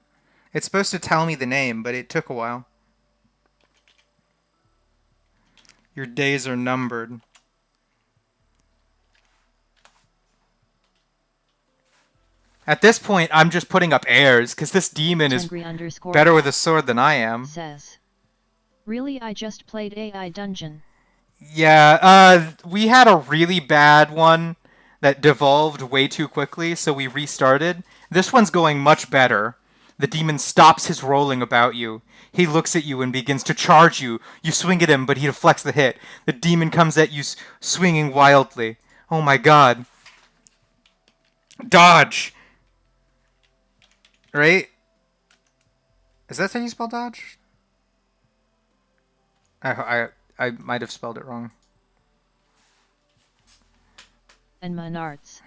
It's supposed to tell me the name, but it took a while. Your days are numbered. At this point, I'm just putting up airs, because this demon is better with a sword than I am. Says, really, I just played AI Dungeon. Yeah, we had a really bad one that devolved way too quickly, so we restarted. This one's going much better. The demon stops his rolling about you. He looks at you and begins to charge you. You swing at him, but he deflects the hit. The demon comes at you swinging wildly. Oh my god. Dodge! Right? Is that how you spell dodge? I might have spelled it wrong. And Menards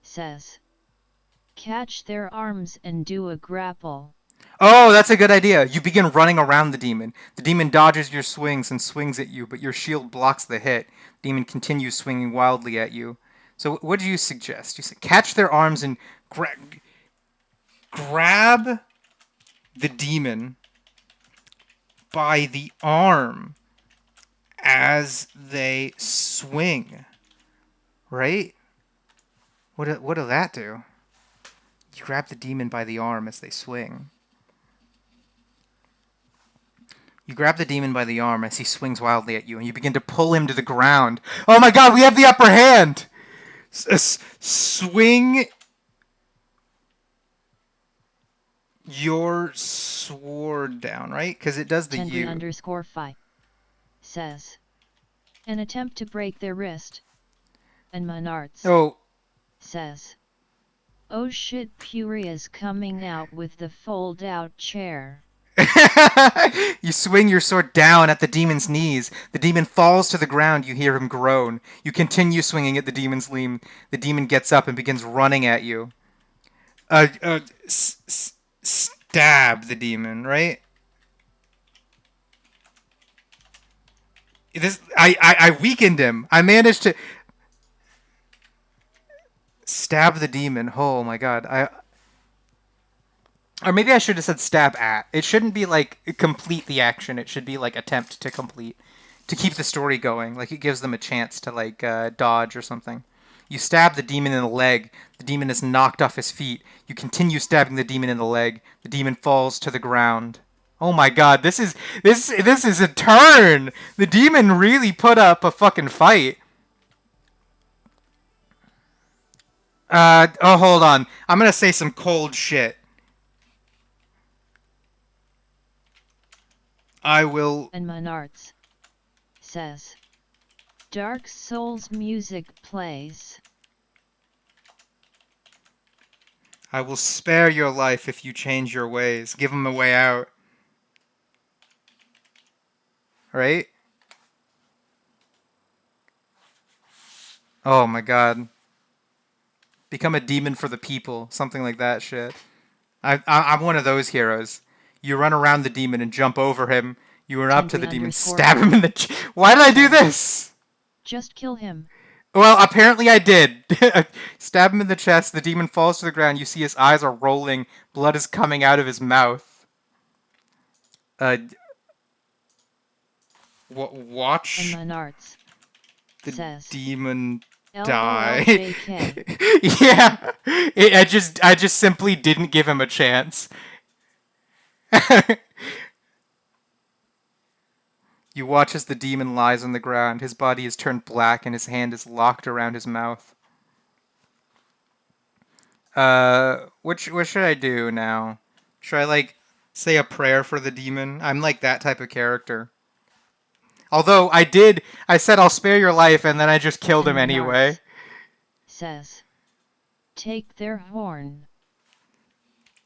says, catch their arms and do a grapple. Oh, that's a good idea. You begin running around the demon. The demon dodges your swings and swings at you, but your shield blocks the hit. The demon continues swinging wildly at you. So what do you suggest? You say catch their arms and grab the demon by the arm as they swing. Right? What'll that do? You grab the demon by the arm as they swing. You grab the demon by the arm as he swings wildly at you, and you begin to pull him to the ground. Oh my god, we have the upper hand! Swing your sword down, right? Because it does the Tenry U. underscore phi says. An attempt to break their wrist. And Menards says. Oh shit, Puri is coming out with the fold-out chair. You swing your sword down at the demon's knees. The demon falls to the ground. You hear him groan. You continue swinging at the demon's limb. The demon gets up and begins running at you. Stab the demon, right? I weakened him. I managed to stab the demon. Oh my god. Or maybe I should have said stab at. It shouldn't be like complete the action. It should be like attempt to complete. To keep the story going. Like it gives them a chance to like dodge or something. You stab the demon in the leg. The demon is knocked off his feet. You continue stabbing the demon in the leg. The demon falls to the ground. Oh my god, this is a turn. The demon really put up a fucking fight. Hold on. I'm gonna say some cold shit. I will. And Menards says. Dark Souls music plays. I will spare your life if you change your ways. Give him a way out. Right? Oh my god. Become a demon for the people. Something like that shit. I'm one of those heroes. You run around the demon and jump over him. You run up to the demon, stab him in the... Why did I do this? Just kill him. Well, apparently I did. Stab him in the chest. The demon falls to the ground. You see his eyes are rolling. Blood is coming out of his mouth. Watch the demon die. Yeah. I just simply didn't give him a chance. You watch as the demon lies on the ground. His body is turned black and his hand is locked around his mouth. What should I do now? Should I, like, say a prayer for the demon? I'm like that type of character. Although I said I'll spare your life and then I just killed him anyway. Says, take their horn.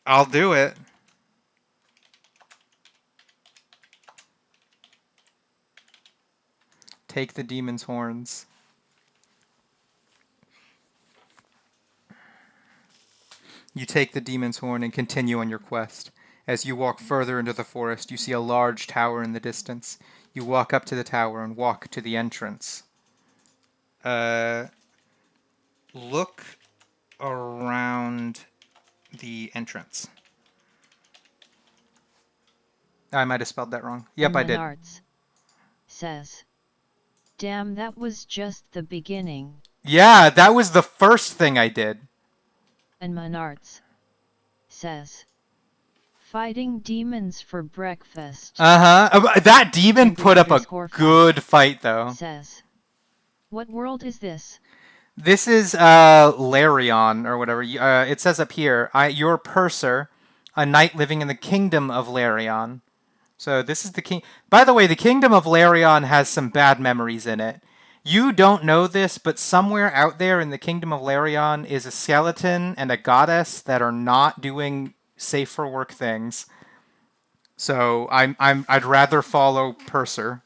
I'll do it. Take the demon's horns. You take the demon's horn and continue on your quest. As you walk further into the forest, you see a large tower in the distance. You walk up to the tower and walk to the entrance. Look around the entrance. I might have spelled that wrong. Yep, I did. Says, damn, that was just the beginning. Yeah, that was the first thing I did. And Menards says, fighting demons for breakfast. That demon put up a good fight, though. Says, what world is this? This is Larion, or whatever. It says up here, you're Percer, a knight living in the Kingdom of Larion. So this is the king. By the way, the Kingdom of Larion has some bad memories in it. You don't know this, but somewhere out there in the Kingdom of Larion is a skeleton and a goddess that are not doing safe for work things. So I'd rather follow Percer.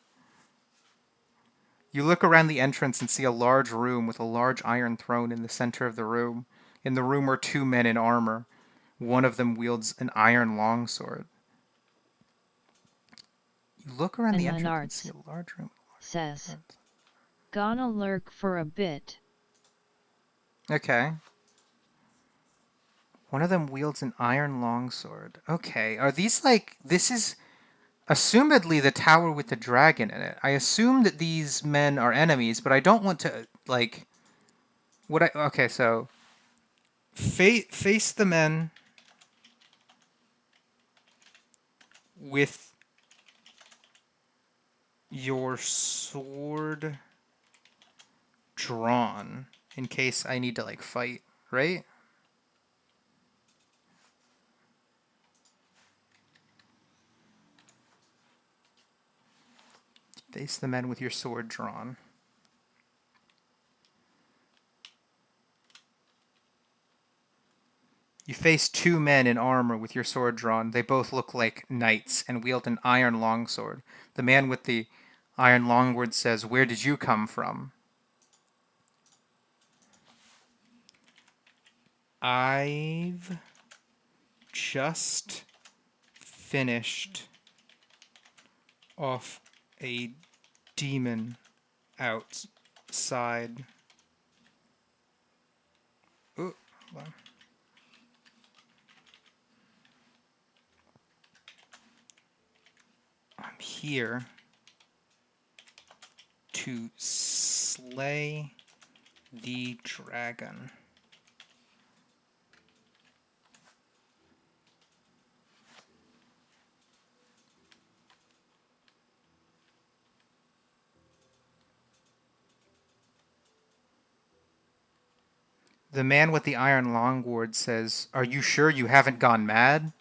You look around the entrance and see a large room with a large iron throne in the center of the room. In the room are two men in armor. One of them wields an iron longsword. You look around the entrance and see a large room. Says, gonna lurk for a bit. Okay. One of them wields an iron longsword. Okay, are these like... This is assumedly the tower with the dragon in it. I assume that these men are enemies, but I don't want to, like... Okay, so... Face the men with your sword drawn in case I need to, like, fight, right? Face the men with your sword drawn. You face two men in armor with your sword drawn. They both look like knights and wield an iron longsword. The man with the iron longsword says, "Where did you come from?" I've just finished off a demon outside. Ooh, hold on. I'm here to slay the dragon. The man with the iron longboard says, "Are you sure you haven't gone mad?"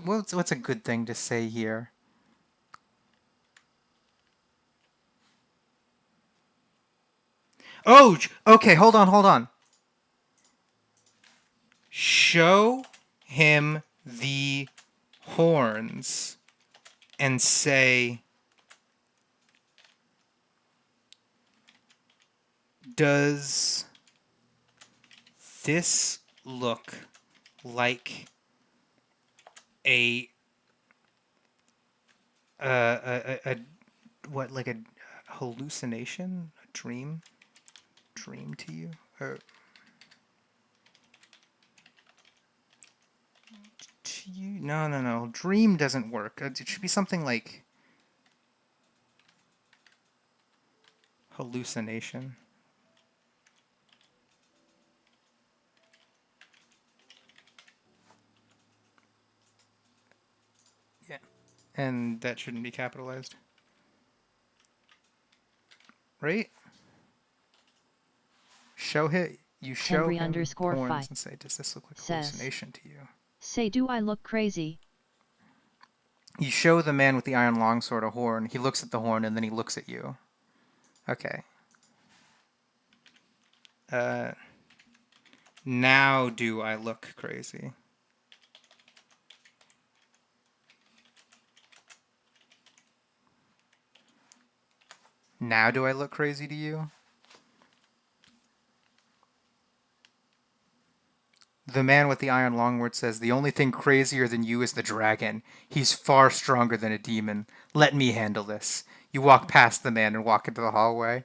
What's a good thing to say here? Oh, okay, hold on. Show him the horns and say, "Does this look like a what, like a hallucination, a dream to you?" Or to you? No. Dream doesn't work. It should be something like hallucination. Yeah. And that shouldn't be capitalized. Right? Show him. You show him horns and say, "Does this look like a hallucination to you?" Say, do I look crazy? You show the man with the iron longsword a horn. He looks at the horn and then he looks at you. Okay. Now do I look crazy? Now do I look crazy to you? The man with the iron longboard says, "The only thing crazier than you is the dragon. He's far stronger than a demon. Let me handle this." You walk past the man and walk into the hallway.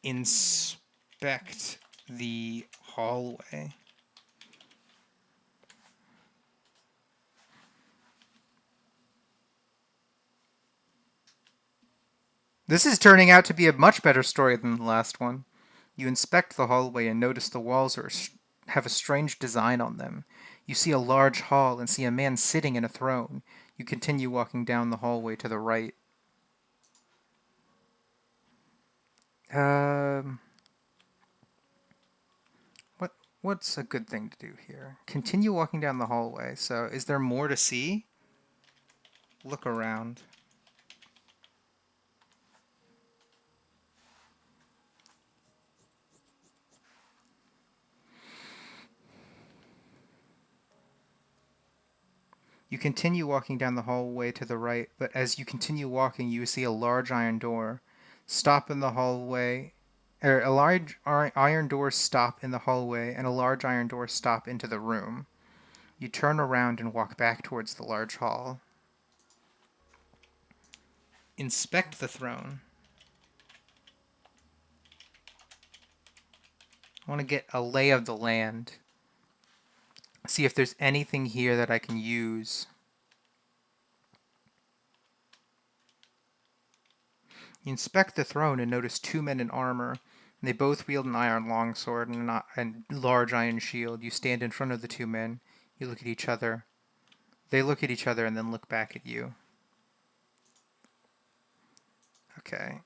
Inspect the hallway. This is turning out to be a much better story than the last one. You inspect the hallway and notice the walls have a strange design on them. You see a large hall and see a man sitting in a throne. You continue walking down the hallway to the right. Um, what's a good thing to do here? Continue walking down the hallway. So, is there more to see? Look around. You continue walking down the hallway to the right, but as you continue walking, you see a large iron door. Stop in the hallway, or a large iron door stop in the hallway, and a large iron door stop into the room. You turn around and walk back towards the large hall. Inspect the throne. I want to get a lay of the land. See if there's anything here that I can use. You inspect the throne and notice two men in armor. They both wield an iron longsword and a large iron shield. You stand in front of the two men. You look at each other. They look at each other and then look back at you. Okay.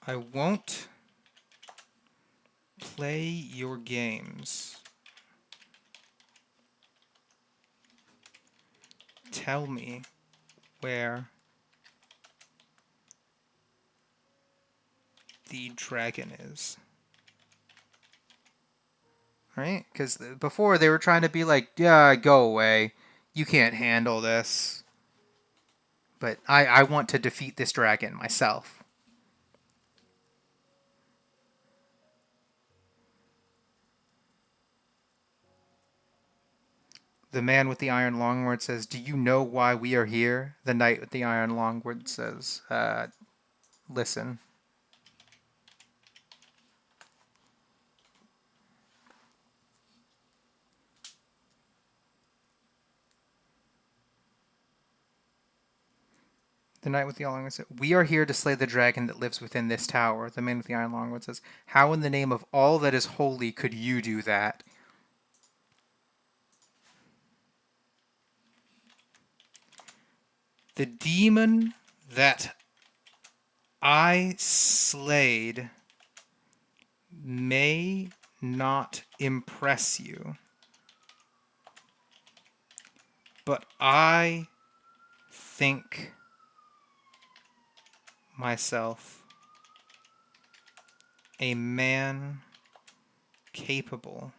I won't play your games. Tell me where the dragon is. Right? Because before they were trying to be like, yeah, go away. You can't handle this. But I want to defeat this dragon myself. The man with the iron longword says, do you know why we are here? The knight with the iron longword says, listen. The knight with the iron longword says, we are here to slay the dragon that lives within this tower. The man with the iron longword says, how in the name of all that is holy could you do that? The demon that I slayed may not impress you, but I think myself a man capable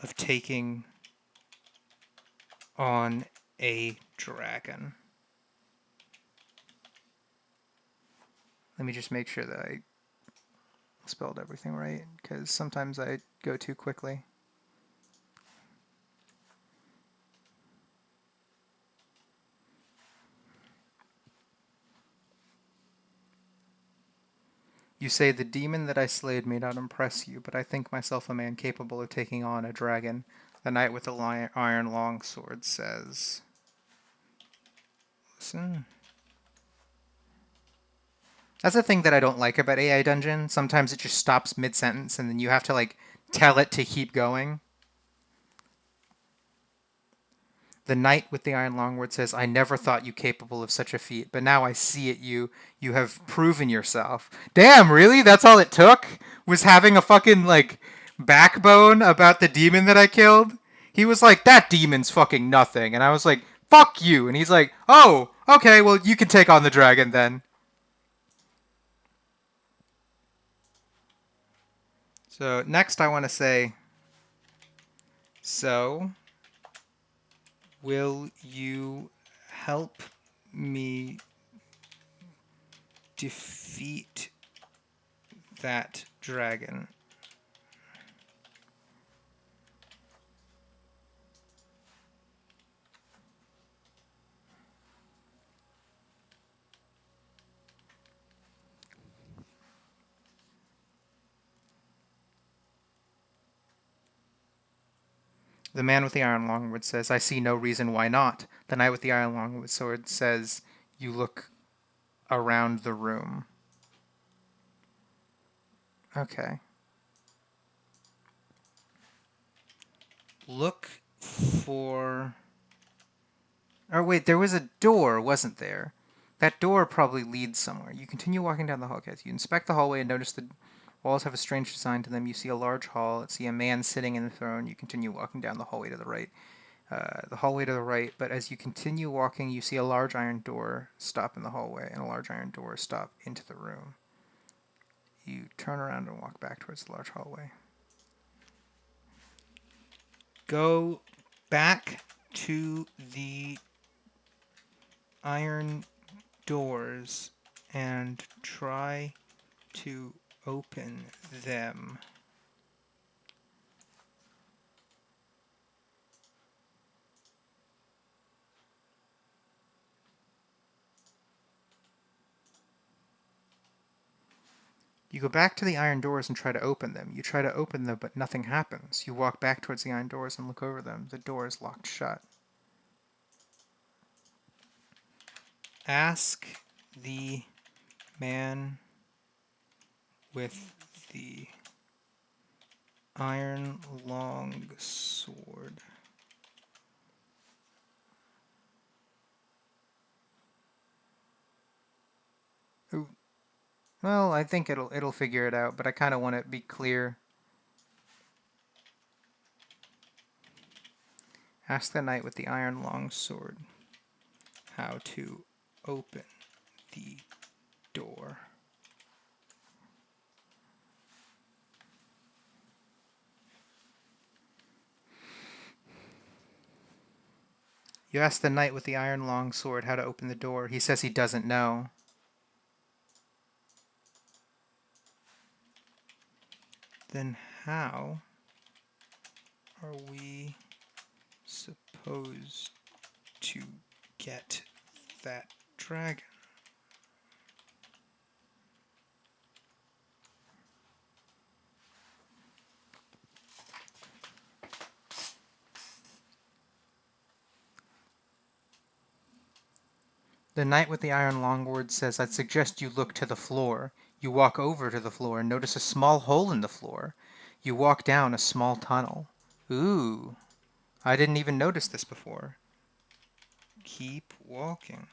of taking on a dragon. Let me just make sure that I spelled everything right, because sometimes I go too quickly. You say, the demon that I slayed may not impress you, but I think myself a man capable of taking on a dragon. The knight with the iron longsword says, listen. That's the thing that I don't like about AI Dungeon. Sometimes it just stops mid-sentence, and then you have to, like, tell it to keep going. The knight with the iron longword says, I never thought you capable of such a feat, but now I see it, you have proven yourself. Damn, really? That's all it took? Was having a fucking, like, backbone about the demon that I killed? He was like, that demon's fucking nothing. And I was like, fuck you. And he's like, oh, okay, well, you can take on the dragon then. So next I want to say, so will you help me defeat that dragon? The man with the iron longword says, I see no reason why not. The knight with the iron longword sword says, you look around the room. Okay. Look for... Oh, wait, there was a door, wasn't there? That door probably leads somewhere. You continue walking down the hall. Okay, you inspect the hallway and notice the walls have a strange design to them. You see a large hall. See a man sitting in the throne. You continue walking down the hallway to the right. But as you continue walking, you see a large iron door stop in the hallway and a large iron door stop into the room. You turn around and walk back towards the large hallway. Go back to the iron doors and try to open them. You go back to the iron doors and try to open them. You try to open them, but nothing happens. You walk back towards the iron doors and look over them. The door is locked shut. Ask the man with the iron long sword. Ooh. Well, I think it'll figure it out, but I kind of want it to be clear. Ask the knight with the iron long sword how to open the door. You ask the knight with the iron long sword how to open the door. He says he doesn't know. Then how are we supposed to get that dragon? The knight with the iron longword says, I'd suggest you look to the floor. You walk over to the floor and notice a small hole in the floor. You walk down a small tunnel. Ooh, I didn't even notice this before. Keep walking.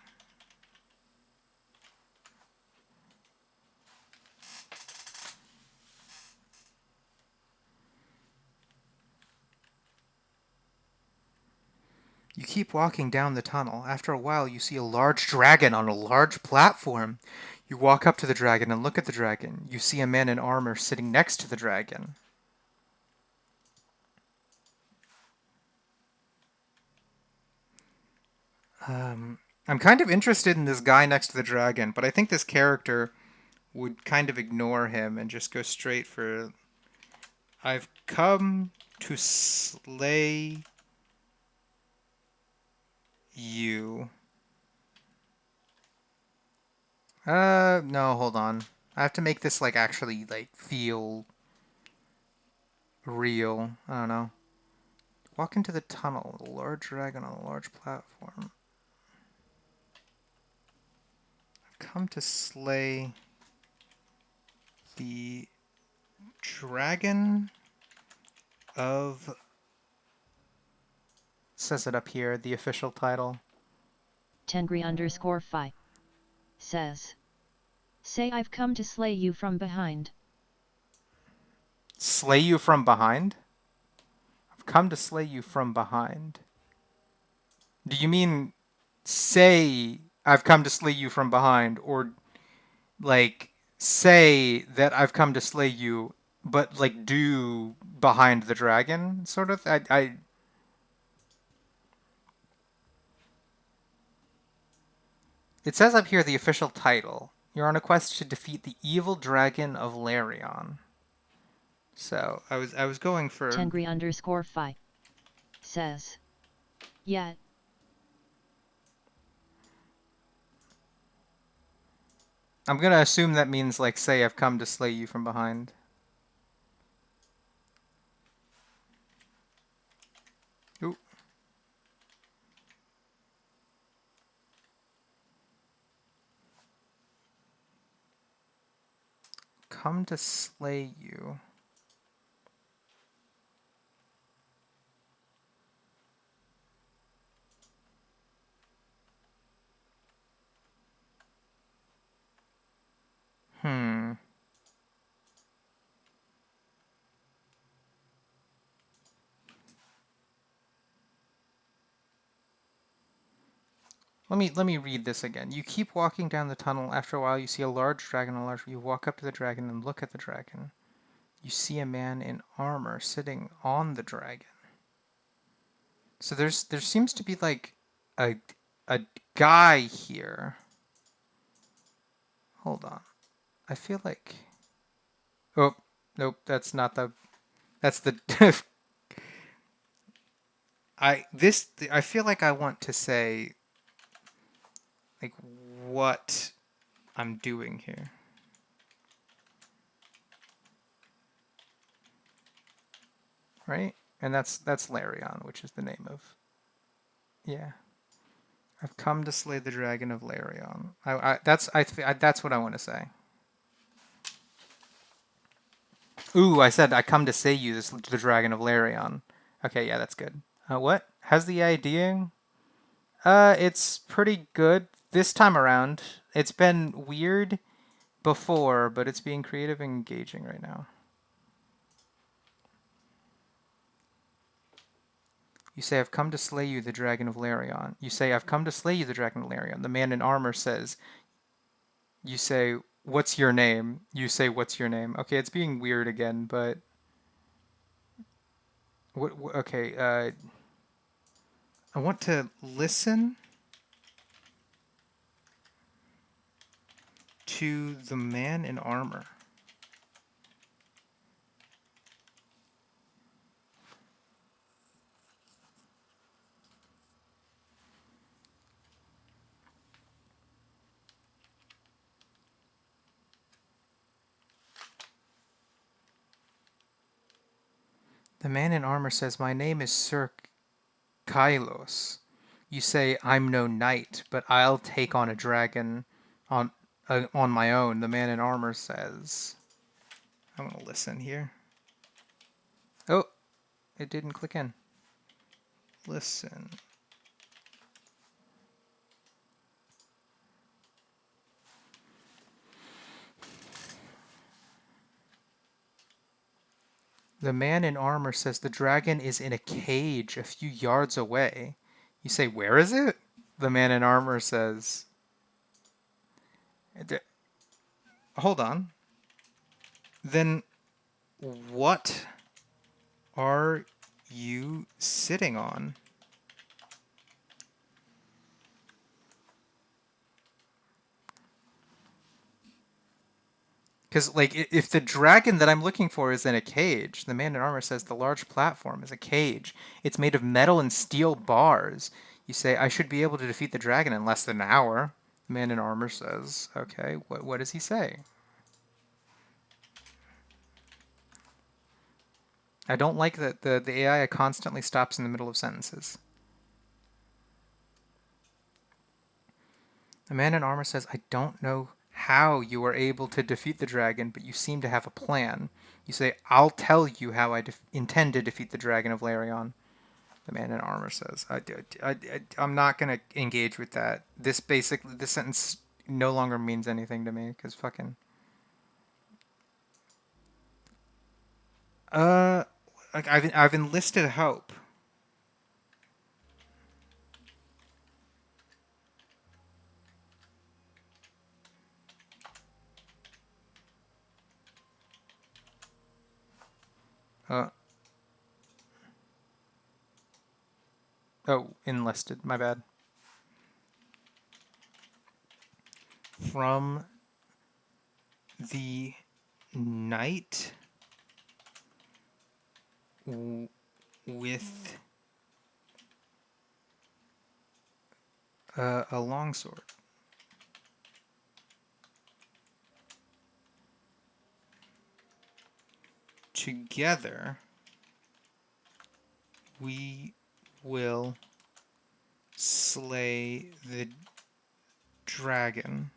You keep walking down the tunnel. After a while, you see a large dragon on a large platform. You walk up to the dragon and look at the dragon. You see a man in armor sitting next to the dragon. I'm kind of interested in this guy next to the dragon, but I think this character would kind of ignore him and just go straight for, I've come to slay you. No, hold on. I have to make this, like, actually, like, feel real. I don't know. Walk into the tunnel with a large dragon on a large platform. I've come to slay the dragon of... It says it up here, the official title. Tengri_Phi says, say I've come to slay you from behind. Slay you from behind? I've come to slay you from behind. Do you mean say I've come to slay you from behind, or like say that I've come to slay you, but like do behind the dragon sort of? It says up here the official title. You're on a quest to defeat the evil dragon of Larion. So I was going for Tengri_Phi says, yet. I'm gonna assume that means like say I've come to slay you from behind. Ooh. Come to slay you. Hmm. Let me read this again. You keep walking down the tunnel. After a while, you see a large dragon. You walk up to the dragon and look at the dragon. You see a man in armor sitting on the dragon. So there seems to be like a a guy here. Hold on. I feel like. Oh, nope. That's not the. That's the. I feel like I want to say like what I'm doing here. Right? And that's Larion, which is the name of. Yeah. I've come to slay the dragon of Larion. That's what I want to say. Ooh, I said I come to say you the dragon of Larion. Okay, yeah, that's good. What? How's the idea? It's pretty good this time around. It's been weird before, but it's being creative and engaging right now. You say, I've come to slay you, the dragon of Larion. You say, I've come to slay you, the dragon of Larion. The man in armor says, you say, what's your name? You say, what's your name? Okay, it's being weird again, but... Okay, I want to listen to the man in armor. The man in armor says, my name is Sir Kylos. You say, I'm no knight, but I'll take on a dragon on my own. The man in armor says, I'm going to listen here. Oh, it didn't click in. Listen. The man in armor says the dragon is in a cage a few yards away. You say, where is it? The man in armor says, hold on. Then what are you sitting on? Because, like, if the dragon that I'm looking for is in a cage, the man in armor says the large platform is a cage. It's made of metal and steel bars. You say, I should be able to defeat the dragon in less than an hour. The man in armor says, okay, what does he say? I don't like that the AI constantly stops in the middle of sentences. The man in armor says, I don't know how you are able to defeat the dragon, but you seem to have a plan. You say, I'll tell you how I intend to defeat the dragon of Larion. The man in armor says, I'm not going to engage with that. This sentence no longer means anything to me, because fucking... Like, I've enlisted help. Oh, enlisted, my bad. From the knight with a longsword. Together, we will slay the dragon.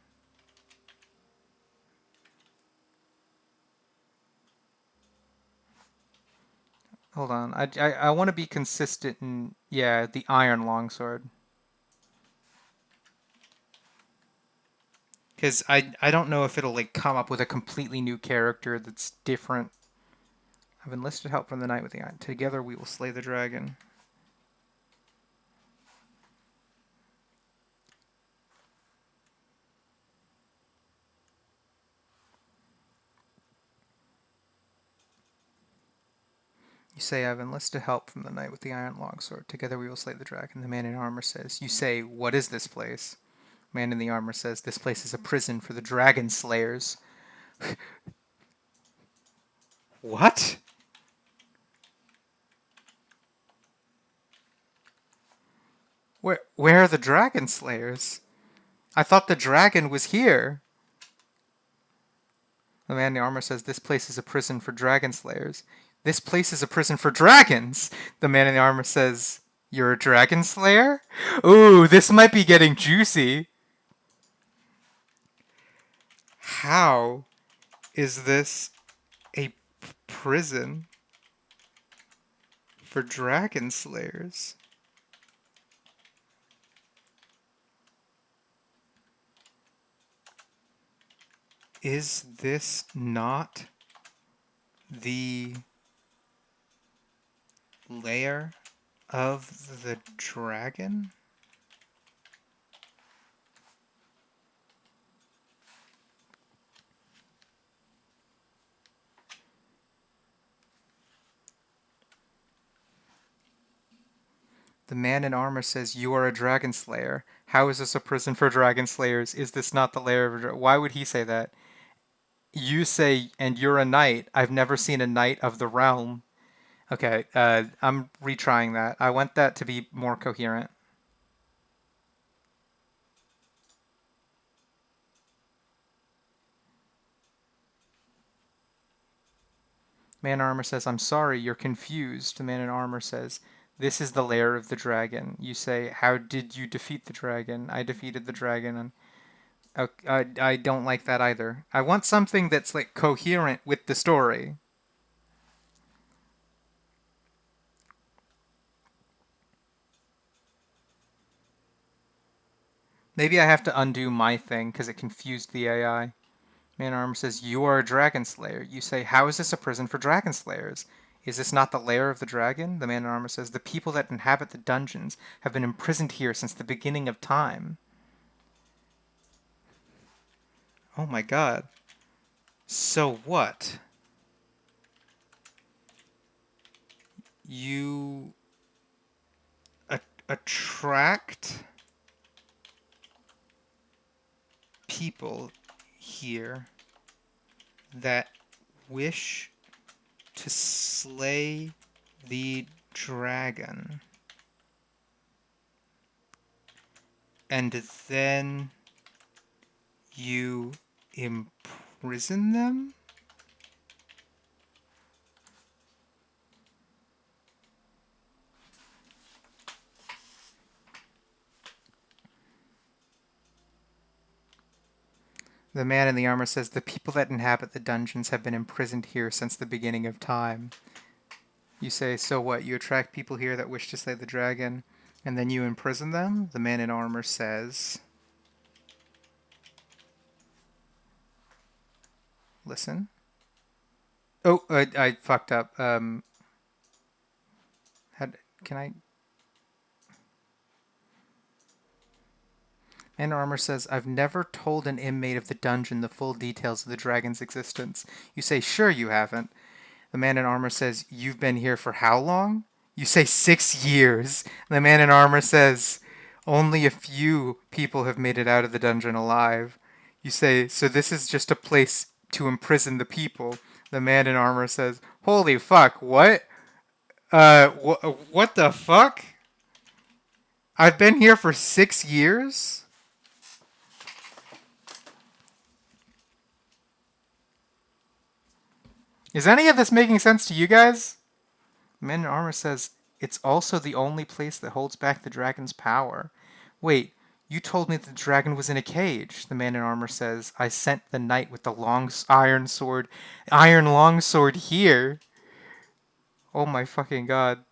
Hold on, I want to be consistent in, yeah, the iron longsword. Because I don't know if it'll, like, come up with a completely new character that's different. I've enlisted help from the knight with the iron. Together we will slay the dragon. You say, I've enlisted help from the knight with the iron longsword. Together we will slay the dragon. The man in armor says, you say, what is this place? Man in the armor says, this place is a prison for the dragon slayers. What? Where are the dragon slayers? I thought the dragon was here. The man in the armor says, this place is a prison for dragon slayers. This place is a prison for dragons! The man in the armor says, You're a dragon slayer? Ooh, this might be getting juicy. How is this a prison for dragon slayers? Is this not the lair of the dragon? The man in armor says, "You are a dragon slayer. How is this a prison for dragon slayers? Is this not the lair of a dragon?" Why would he say that? You say, "And you're a knight. I've never seen a knight of the realm." Okay, I'm retrying that. I want that to be more coherent. Man in armor says, "I'm sorry, you're confused." The man in armor says, "This is the lair of the dragon." You say, "How did you defeat the dragon?" "I defeated the dragon." And I don't like that either. I want something that's like coherent with the story. Maybe I have to undo my thing because it confused the AI. Man in armor says, "You are a dragon slayer." You say, "How is this a prison for dragon slayers? Is this not the lair of the dragon?" The man in armor says, "The people that inhabit the dungeons have been imprisoned here since the beginning of time." Oh my god. So what? You attract people here that wish to slay the dragon. And then you imprison them? The man in the armor says, "The people that inhabit the dungeons have been imprisoned here since the beginning of time." You say, "So what? You attract people here that wish to slay the dragon, and then you imprison them?" The man in armor says, "Listen." Oh, I fucked up. Had can I? Man in armor says, "I've never told an inmate of the dungeon the full details of the dragon's existence." You say, "Sure you haven't." The man in armor says, "You've been here for how long?" You say, "6 years." The man in armor says, "Only a few people have made it out of the dungeon alive." You say, "So this is just a place to imprison the people." The man in armor says, "Holy fuck, what? What the fuck? I've been here for 6 years?" Is any of this making sense to you guys? Man in armor says, "It's also the only place that holds back the dragon's power." Wait, you told me the dragon was in a cage. The man in armor says, "I sent the knight with the iron longsword here." Oh my fucking god.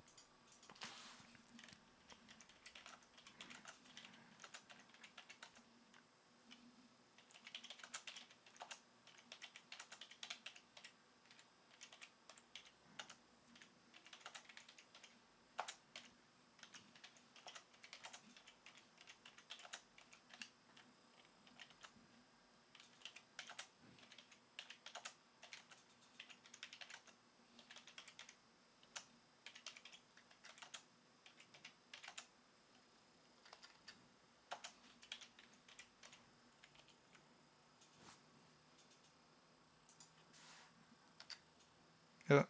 Uh,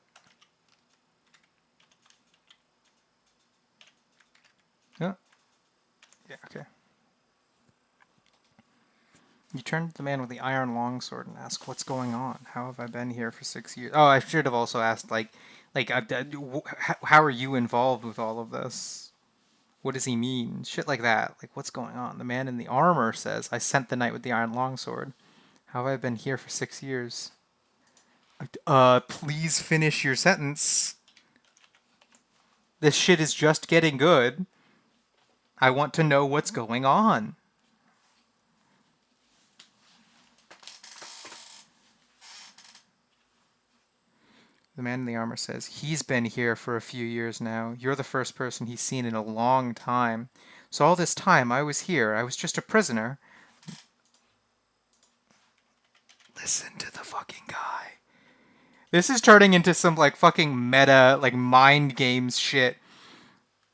uh, yeah, okay. You turn to the man with the iron longsword and ask, "What's going on? How have I been here for 6 years?" Oh, I should have also asked, how are you involved with all of this? What does he mean? Shit like that. Like, what's going on? The man in the armor says, I sent the knight with the iron longsword. How have I been here for 6 years? Please finish your sentence. This shit is just getting good. I want to know what's going on. The man in the armor says, he's been here for a few years now. You're the first person he's seen in a long time. So all this time I was here. I was just a prisoner. Listen to the fucking guy. This is turning into some like fucking meta, like mind games shit.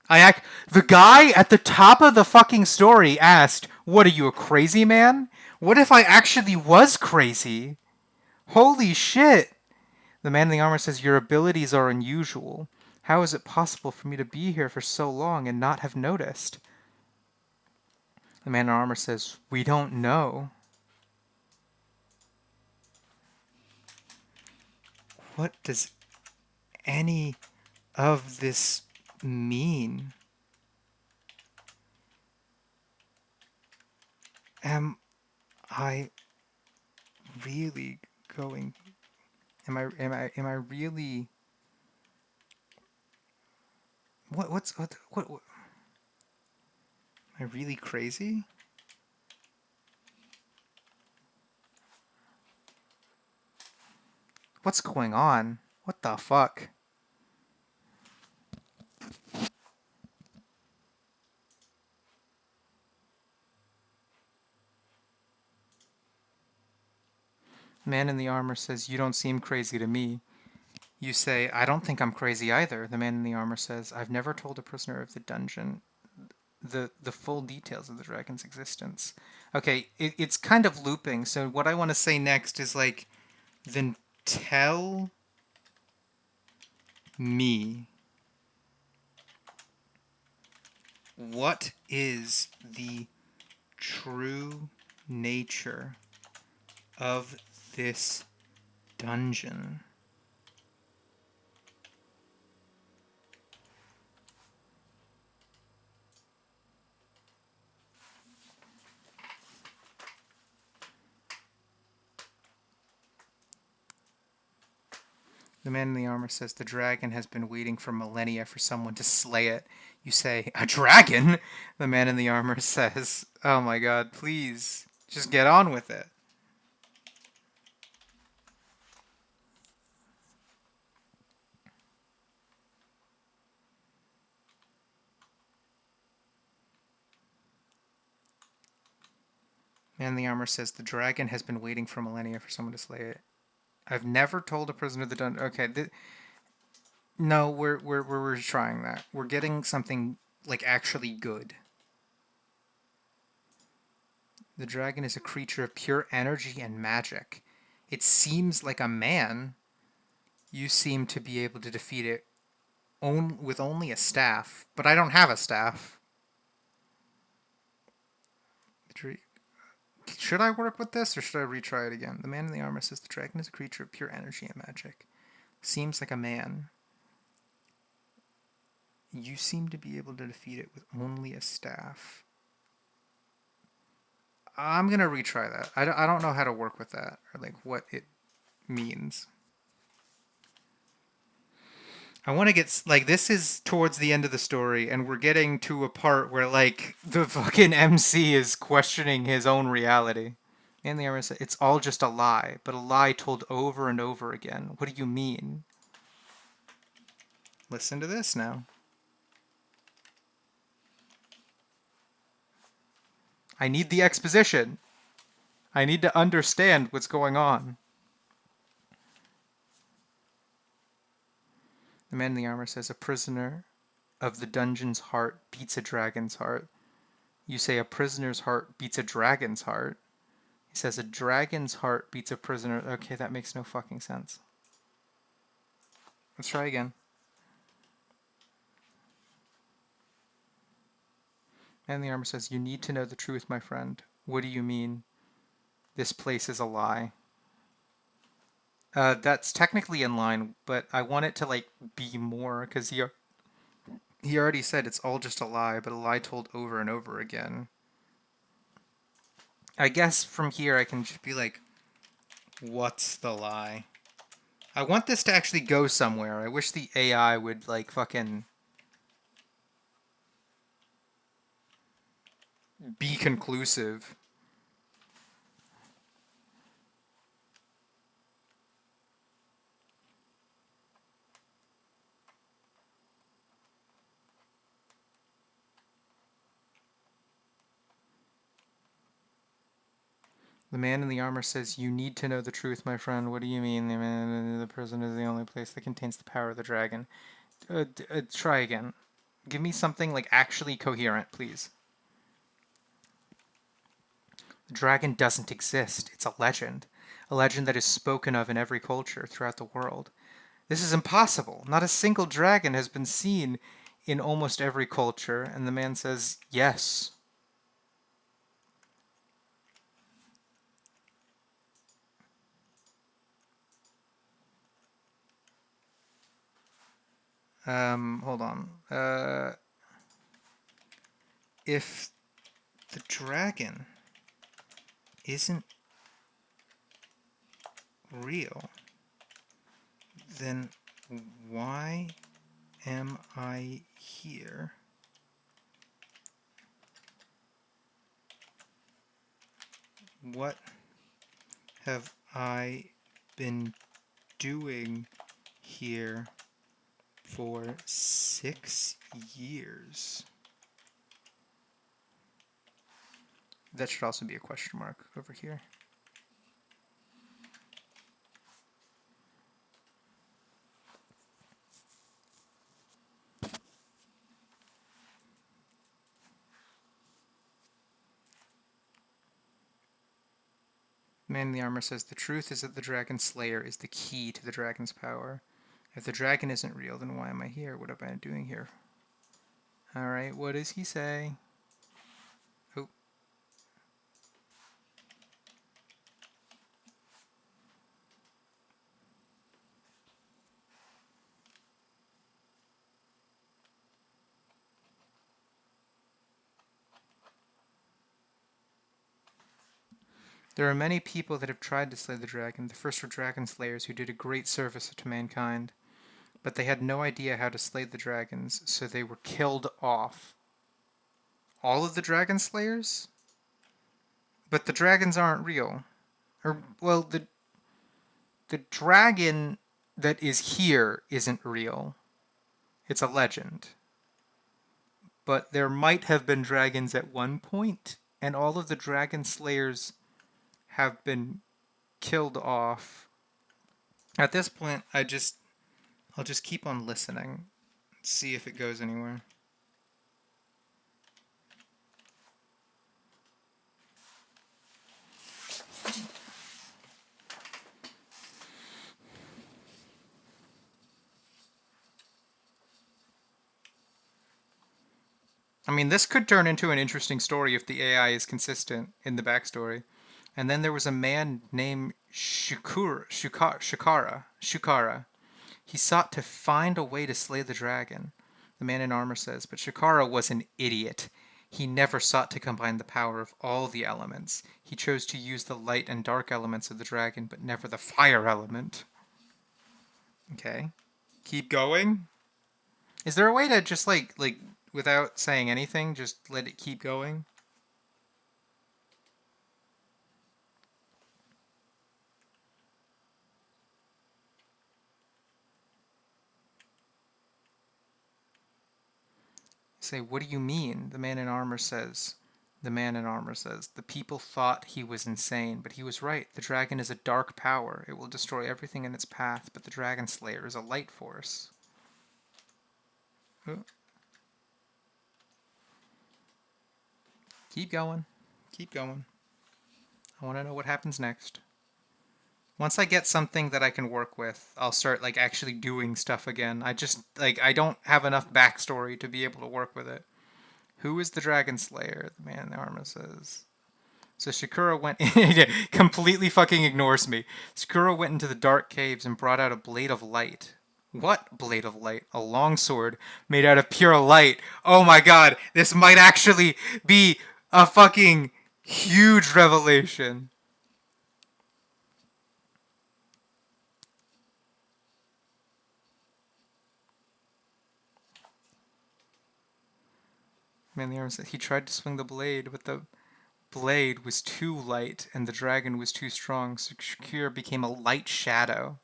The guy at the top of the fucking story asked, "What are you, a crazy man? What if I actually was crazy?" Holy shit. The man in the armor says, your abilities are unusual. How is it possible for me to be here for so long and not have noticed? The man in armor says, we don't know. What does any of this mean? Am I really going? Am I really? What? Am I really crazy? What's going on? What the fuck? The man in the armor says, you don't seem crazy to me. You say, I don't think I'm crazy either. The man in the armor says, I've never told a prisoner of the dungeon the full details of the dragon's existence. Okay, it's kind of looping, so what I want to say next is like, then tell me, what is the true nature of this dungeon? The man in the armor says, the dragon has been waiting for millennia for someone to slay it. You say, a dragon? The man in the armor says, oh my god, please, just get on with it. Man in the armor says, the dragon has been waiting for millennia for someone to slay it. I've never told a prisoner the dungeon. Okay, no, we're trying that. We're getting something like actually good. The dragon is a creature of pure energy and magic. It seems like a man. You seem to be able to defeat it with only a staff, but I don't have a staff. Should I work with this, or should I retry it again? The man in the armor says the dragon is a creature of pure energy and magic. Seems like a man. You seem to be able to defeat it with only a staff. I'm going to retry that. I don't know how to work with that, or like what it means. I want to get, like, this is towards the end of the story, and we're getting to a part where, like, the fucking MC is questioning his own reality. And the armor says, it's all just a lie, but a lie told over and over again. What do you mean? Listen to this now. I need the exposition. I need to understand what's going on. The man in the armor says, a prisoner of the dungeon's heart beats a dragon's heart. You say a prisoner's heart beats a dragon's heart. He says a dragon's heart beats a prisoner. Okay, that makes no fucking sense. Let's try again. Man in the armor says, you need to know the truth, my friend. What do you mean? This place is a lie. That's technically in line, but I want it to like be more, because He already said it's all just a lie, but a lie told over and over again. I guess from here I can just be like, what's the lie? I want this to actually go somewhere. I wish the AI would, like, fucking be conclusive. The man in the armor says, "You need to know the truth, my friend." What do you mean? The man, the prison is the only place that contains the power of the dragon. Try again. Give me something, like, actually coherent, please. The dragon doesn't exist. It's a legend. A legend that is spoken of in every culture throughout the world. This is impossible. Not a single dragon has been seen in almost every culture. And the man says, yes. Hold on. If the dragon isn't real, then why am I here? What have I been doing here for 6 years? That should also be a question mark over here. The man in the armor says, the truth is that the dragon slayer is the key to the dragon's power. If the dragon isn't real, then why am I here? What have I been doing here? Alright, what does he say? Oh. There are many people that have tried to slay the dragon. The first were dragon slayers who did a great service to mankind. But they had no idea how to slay the dragons, so they were killed off. All of the dragon slayers? But the dragons aren't real. Or, well, the dragon that is here isn't real. It's a legend. But there might have been dragons at one point, and all of the dragon slayers have been killed off. At this point, I'll just keep on listening, see if it goes anywhere. I mean, this could turn into an interesting story if the AI is consistent in the backstory. And then there was a man named Shukara. He sought to find a way to slay the dragon, the man in armor says, but Shukara was an idiot. He never sought to combine the power of all the elements. He chose to use the light and dark elements of the dragon, but never the fire element. Okay. Keep going. Is there a way to just like without saying anything, just let it keep going? Say, what do you mean? The man in armor says. The man in armor says, the people thought he was insane, but he was right. The dragon is a dark power. It will destroy everything in its path, but the dragon slayer is a light force. Oh. Keep going. Keep going. I want to know what happens next. Once I get something that I can work with, I'll start like actually doing stuff again. I don't have enough backstory to be able to work with it. Who is the dragon slayer? The man in the armor says. So Shakura went completely fucking ignores me. Shakura went into the dark caves and brought out a blade of light. What blade of light? A long sword made out of pure light. Oh my god, this might actually be a fucking huge revelation. Man, the armor said he tried to swing the blade, but the blade was too light and the dragon was too strong, so Shakir became a light shadow.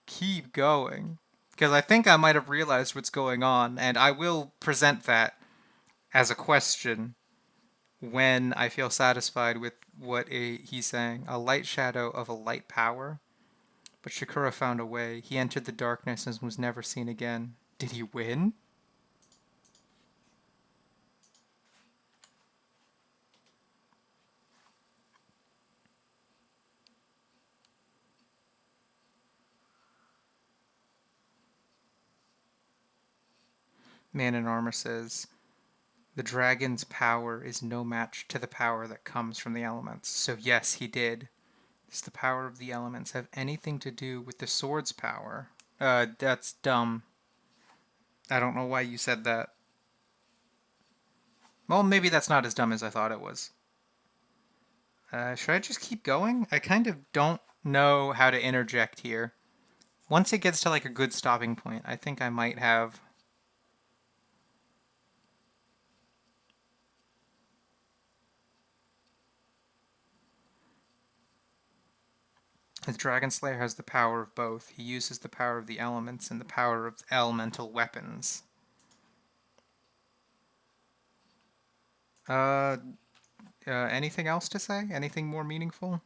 Keep going. Because I think I might have realized what's going on, and I will present that as a question when I feel satisfied with what he's saying. A light shadow of a light power. But Shakura found a way. He entered the darkness and was never seen again. Did he win? Man in Armor says, the dragon's power is no match to the power that comes from the elements. So yes, he did. Does the power of the elements have anything to do with the sword's power? That's dumb. I don't know why you said that. Well, maybe that's not as dumb as I thought it was. Should I just keep going? I kind of don't know how to interject here. Once it gets to like a good stopping point, I think I might have... The Dragon Slayer has the power of both. He uses the power of the elements and the power of elemental weapons. Anything else to say? Anything more meaningful?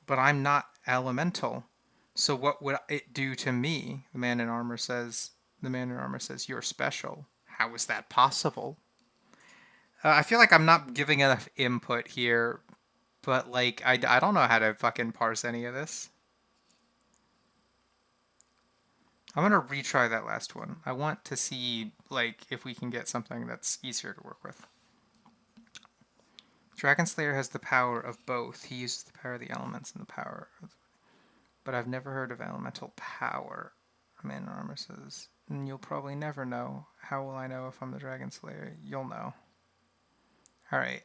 But I'm not elemental. So what would it do to me? The man in armor says, you're special. How is that possible? I feel like I'm not giving enough input here, but like, I don't know how to fucking parse any of this. I'm gonna retry that last one. I want to see, like, if we can get something that's easier to work with. Dragon Slayer has the power of both. He uses the power of the elements and the power of... But I've never heard of elemental power. Man in Armor says, and you'll probably never know. How will I know if I'm the Dragon Slayer? You'll know. Alright,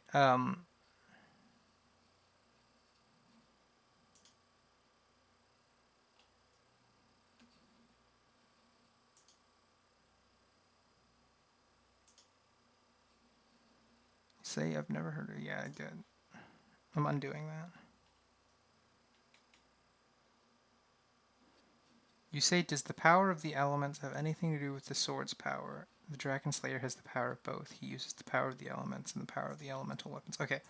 say I've never heard of... Yeah, I did. I'm undoing that. You say, does the power of the elements have anything to do with the sword's power? The Dragon Slayer has the power of both. He uses the power of the elements and the power of the elemental weapons. Okay.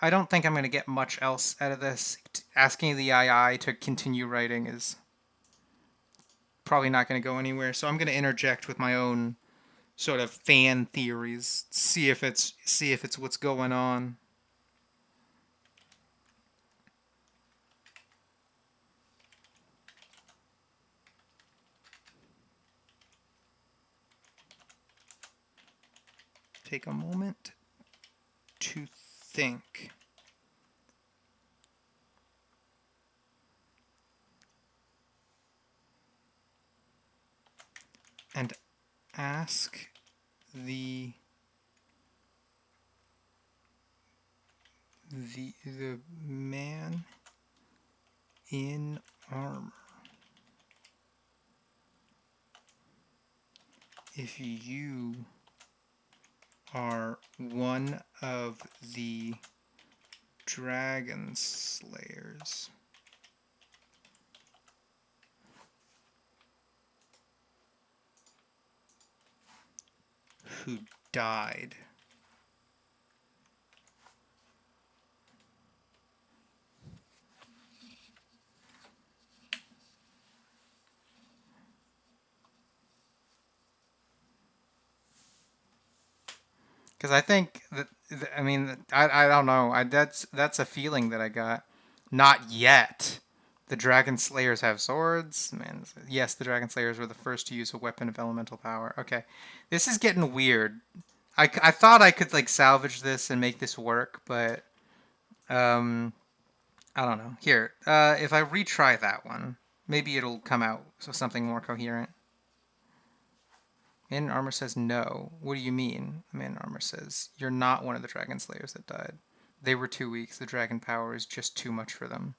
I don't think I'm going to get much else out of this. Asking the II to continue writing is probably not going to go anywhere. So I'm going to interject with my own sort of fan theories. See if it's what's going on. Take a moment to think. And ask the man in armor if you are one of the Dragon Slayers who died. Because I think that, I mean, I don't know. That's a feeling that I got. Not yet. The Dragon Slayers have swords. Man, yes, the Dragon Slayers were the first to use a weapon of elemental power. Okay, this is getting weird. I thought I could like salvage this and make this work, but I don't know. Here, if I retry that one, maybe it'll come out so something more coherent. Man in Armor says no. What do you mean? Man in Armor says you're not one of the Dragon Slayers that died. They were too weak. The dragon power is just too much for them.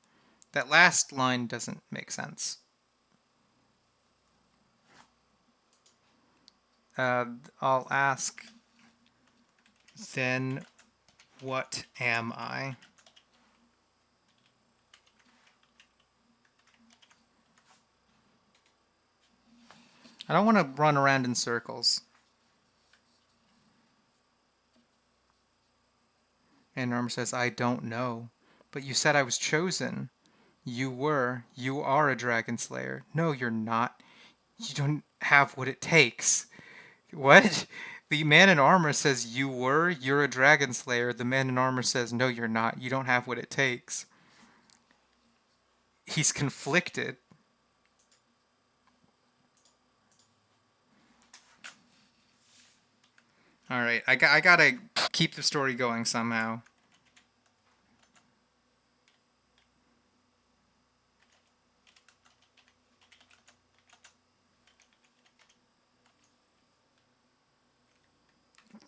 That last line doesn't make sense. I'll ask, then what am I? I don't want to run around in circles. And Norma says, I don't know. But you said I was chosen. You are a dragon slayer. No, you're not. You don't have what it takes. What? The man in armor says you're a dragon slayer. The man in armor says, no, you're not. You don't have what it takes. He's conflicted. All right, I gotta keep the story going somehow.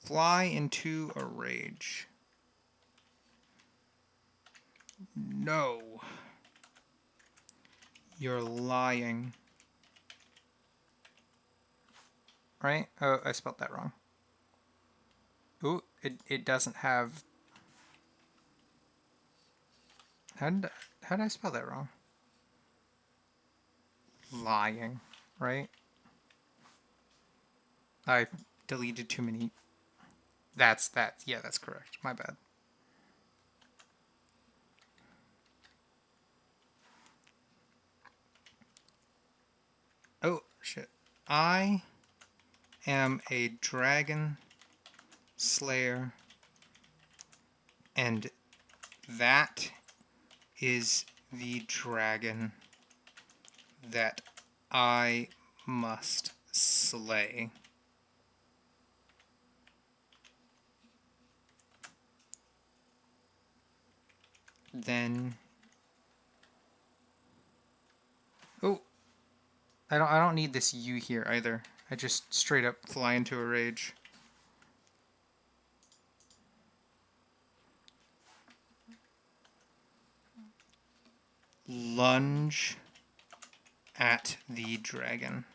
Fly into a rage. No. You're lying. Right? Oh, I spelled that wrong. Ooh, it doesn't have... How did I spell that wrong? Lying, right? I deleted too many... Yeah, that's correct. My bad. Oh, shit. I am a dragon slayer, and that is the dragon that I must slay. Then... Oh! I don't need this U here either. I just straight up fly into a rage. Lunge at the dragon.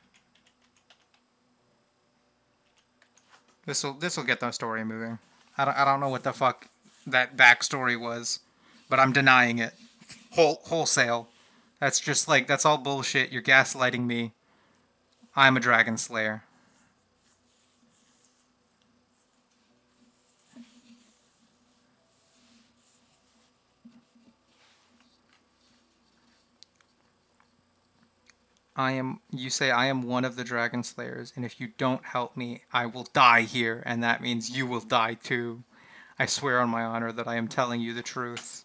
This'll get the story moving. I don't know what the fuck that backstory was, but I'm denying it. Wholesale. That's just like, that's all bullshit. You're gaslighting me. I'm a dragon slayer. You say I am one of the dragon slayers, and if you don't help me, I will die here, and that means you will die too. I swear on my honor that I am telling you the truth.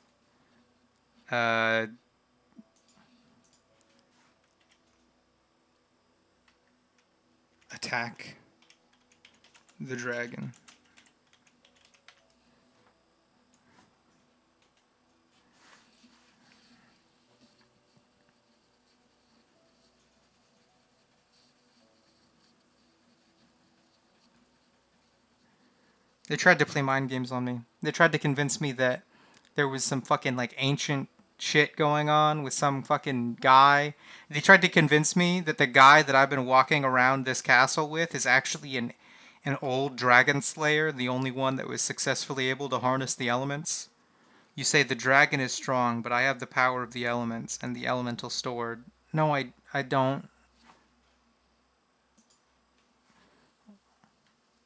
Attack the dragon. They tried to play mind games on me. They tried to convince me that there was some fucking like ancient shit going on with some fucking guy. They tried to convince me that the guy that I've been walking around this castle with is actually an old dragon slayer, the only one that was successfully able to harness the elements. You say the dragon is strong, but I have the power of the elements and the elemental sword. No, I don't.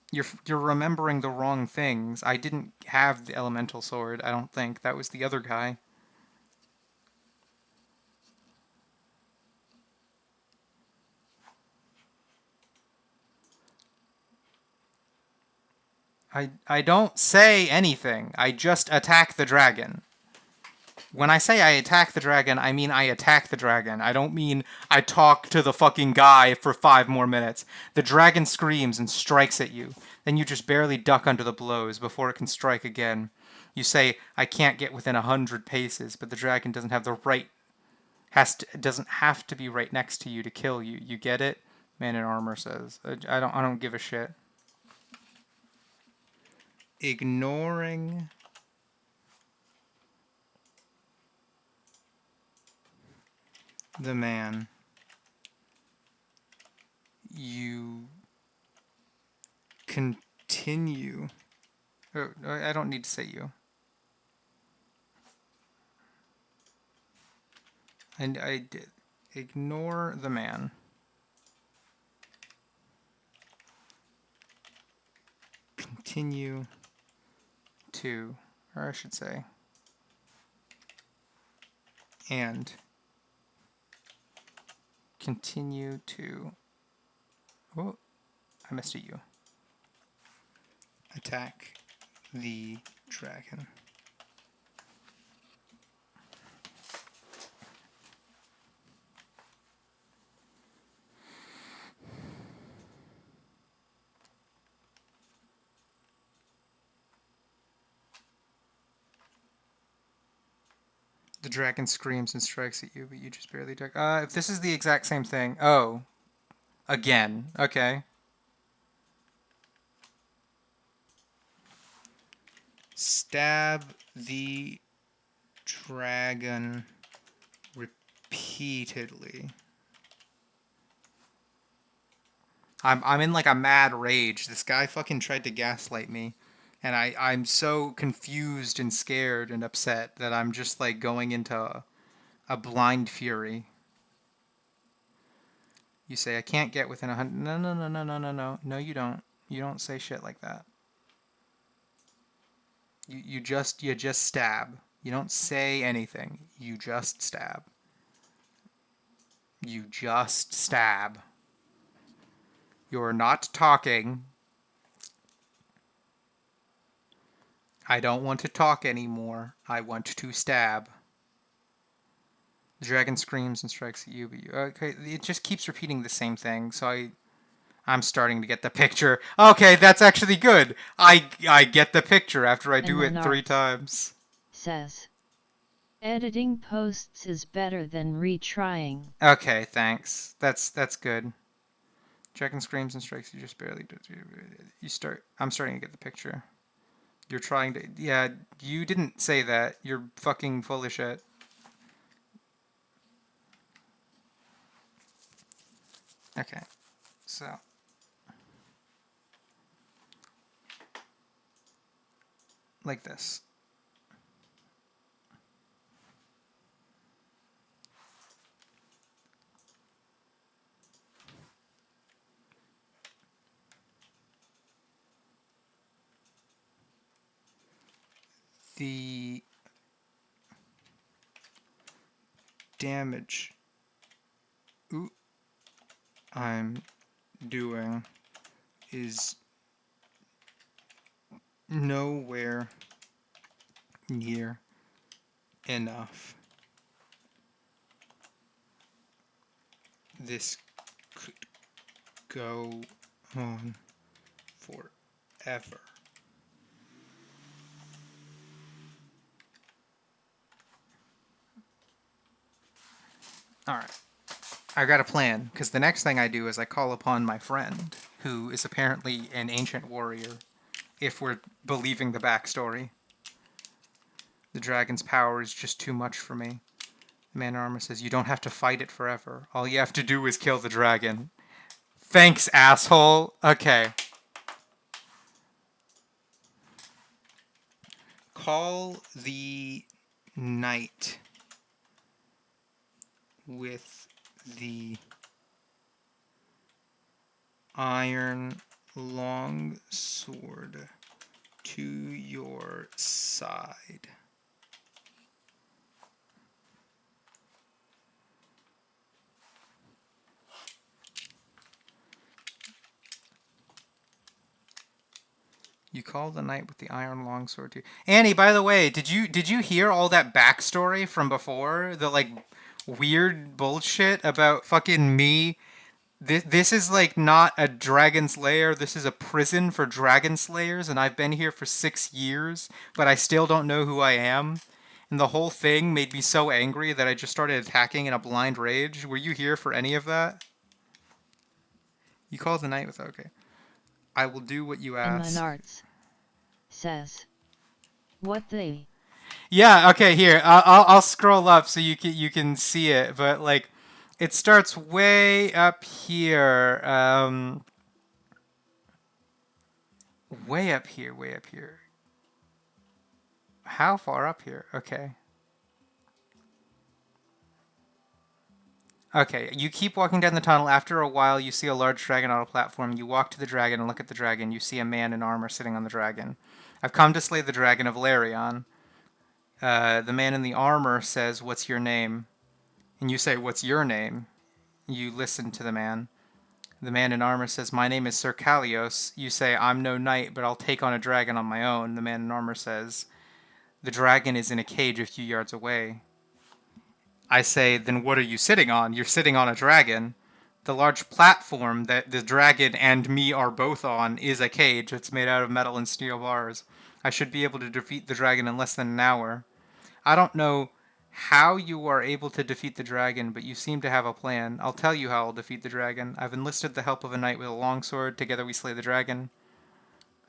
You're remembering the wrong things. I didn't have the elemental sword, I don't think. That was the other guy. I don't say anything. I just attack the dragon. When I say I attack the dragon, I mean I attack the dragon. I don't mean I talk to the fucking guy for 5 more minutes. The dragon screams and strikes at you. Then you just barely duck under the blows before it can strike again. You say, I can't get within 100 paces, but the dragon doesn't have the right... doesn't have to be right next to you to kill you. You get it? Man in armor says. I don't give a shit. Ignoring the man, you continue. Oh, I don't need to say you. And I did. Ignore the man. Continue to, or I should say, and continue to, oh, I missed a U. Attack the dragon. The dragon screams and strikes at you, but you just barely duck. If this is the exact same thing. Oh. Again. Okay. Stab the dragon repeatedly. I'm in like a mad rage. This guy fucking tried to gaslight me. And I'm so confused and scared and upset that I'm just like going into a blind fury. You say, I can't get within 100. No, no, no, no, no, no, no. No, you don't. You don't say shit like that. You just stab. You don't say anything. You just stab. You just stab. You're not talking. I don't want to talk anymore. I want to stab. The dragon screams and strikes at you, but you... Okay, it just keeps repeating the same thing, so I'm starting to get the picture. Okay, that's actually good. I get the picture after I do it 3 times. Says, editing posts is better than retrying. Okay, thanks. That's good. Dragon screams and strikes you just barely. I'm starting to get the picture. You're trying to... Yeah, you didn't say that. You're fucking full of shit. Okay, so... Like this. The damage I'm doing is nowhere near enough. This could go on forever. Alright. I got a plan, because the next thing I do is I call upon my friend, who is apparently an ancient warrior, if we're believing the backstory. The dragon's power is just too much for me. The man in armor says, you don't have to fight it forever. All you have to do is kill the dragon. Thanks, asshole. Okay. Call the knight with the iron longsword to your side. You call the knight with the iron longsword too. Annie, by the way, did you hear all that backstory from before? The like weird bullshit about fucking me. This is like not a dragon's lair. This is a prison for dragon slayers, and I've been here for 6 years, but I still don't know who I am. And the whole thing made me so angry that I just started attacking in a blind rage. Were you here for any of that? You called the knight with okay. I will do what you And ask. Menards says, "What the?" Yeah, okay, here. I'll scroll up so you can see it, but like it starts way up here. Way up here, way up here. How far up here? Okay. Okay, you keep walking down the tunnel. After a while, you see a large dragon on a platform. You walk to the dragon and look at the dragon. You see a man in armor sitting on the dragon. I've come to slay the dragon of Larion. The man in the armor says, "What's your name?" And you say, "What's your name?" You listen to the man. The man in armor says, "My name is Sir Kalios." You say, "I'm no knight, but I'll take on a dragon on my own." The man in armor says, "The dragon is in a cage a few yards away." I say, "Then what are you sitting on?" "You're sitting on a dragon." The large platform that the dragon and me are both on is a cage. It's made out of metal and steel bars. I should be able to defeat the dragon in less than an hour. I don't know how you are able to defeat the dragon, but you seem to have a plan. I'll tell you how I'll defeat the dragon. I've enlisted the help of a knight with a longsword. Together we slay the dragon.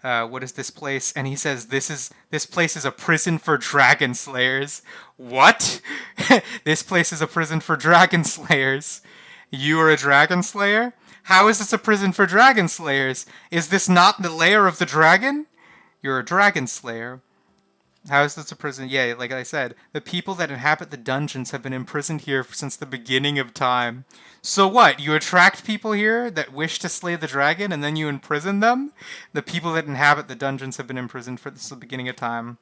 What is this place? And he says, this place is a prison for dragon slayers. What? This place is a prison for dragon slayers. You are a dragon slayer? How is this a prison for dragon slayers? Is this not the lair of the dragon? You're a dragon slayer. How is this a prison? Yeah, like I said, the people that inhabit the dungeons have been imprisoned here since the beginning of time. So what? You attract people here that wish to slay the dragon and then you imprison them? The people that inhabit the dungeons have been imprisoned since the beginning of time.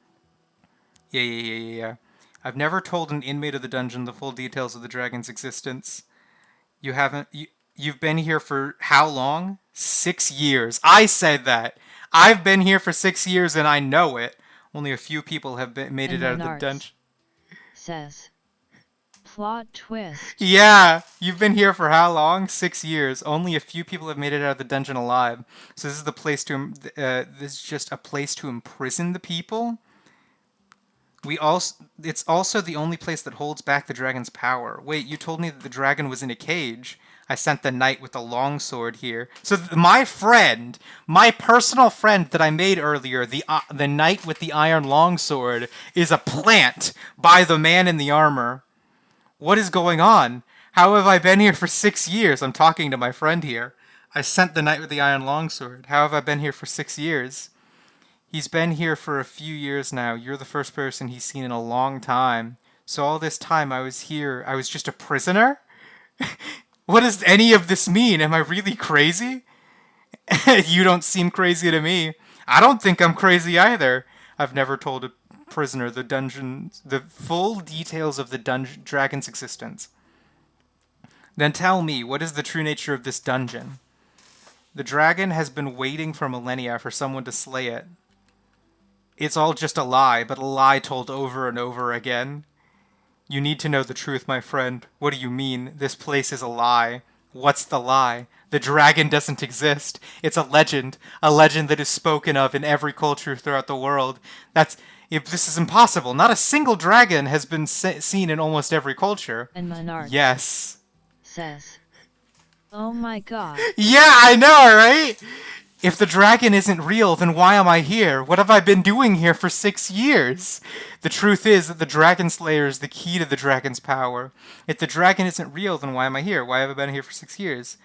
Yeah. I've never told an inmate of the dungeon the full details of the dragon's existence. You haven't... You've been here for how long? 6 years. I said that. I've been here for 6 years and I know it. Only a few people have made it out of the dungeon. Says, plot twist. Yeah, you've been here for how long? 6 years. Only a few people have made it out of the dungeon alive. So this is the place to. This is just a place to imprison the people. It's also the only place that holds back the dragon's power. Wait, you told me that the dragon was in a cage. I sent the knight with the longsword here. So my friend, my personal friend that I made earlier, the knight with the iron longsword, is a plant by the man in the armor. What is going on? How have I been here for 6 years? I'm talking to my friend here. I sent the knight with the iron longsword. How have I been here for 6 years? He's been here for a few years now. You're the first person he's seen in a long time. So all this time I was here, I was just a prisoner? What does any of this mean? Am I really crazy? You don't seem crazy to me. I don't think I'm crazy either. I've never told a prisoner the full details of the dragon's existence. Then tell me, what is the true nature of this dungeon? The dragon has been waiting for millennia for someone to slay it. It's all just a lie, but a lie told over and over again. You need to know the truth, my friend. What do you mean? This place is a lie. What's the lie? The dragon doesn't exist. It's a legend that is spoken of in every culture throughout the world. This is impossible. Not a single dragon has been seen in almost every culture. And Menard says, "Oh my god." Yeah, I know, right? If the dragon isn't real, then why am I here? What have I been doing here for 6 years? The truth is that the dragon slayer is the key to the dragon's power. If the dragon isn't real, then why am I here? Why have I been here for 6 years?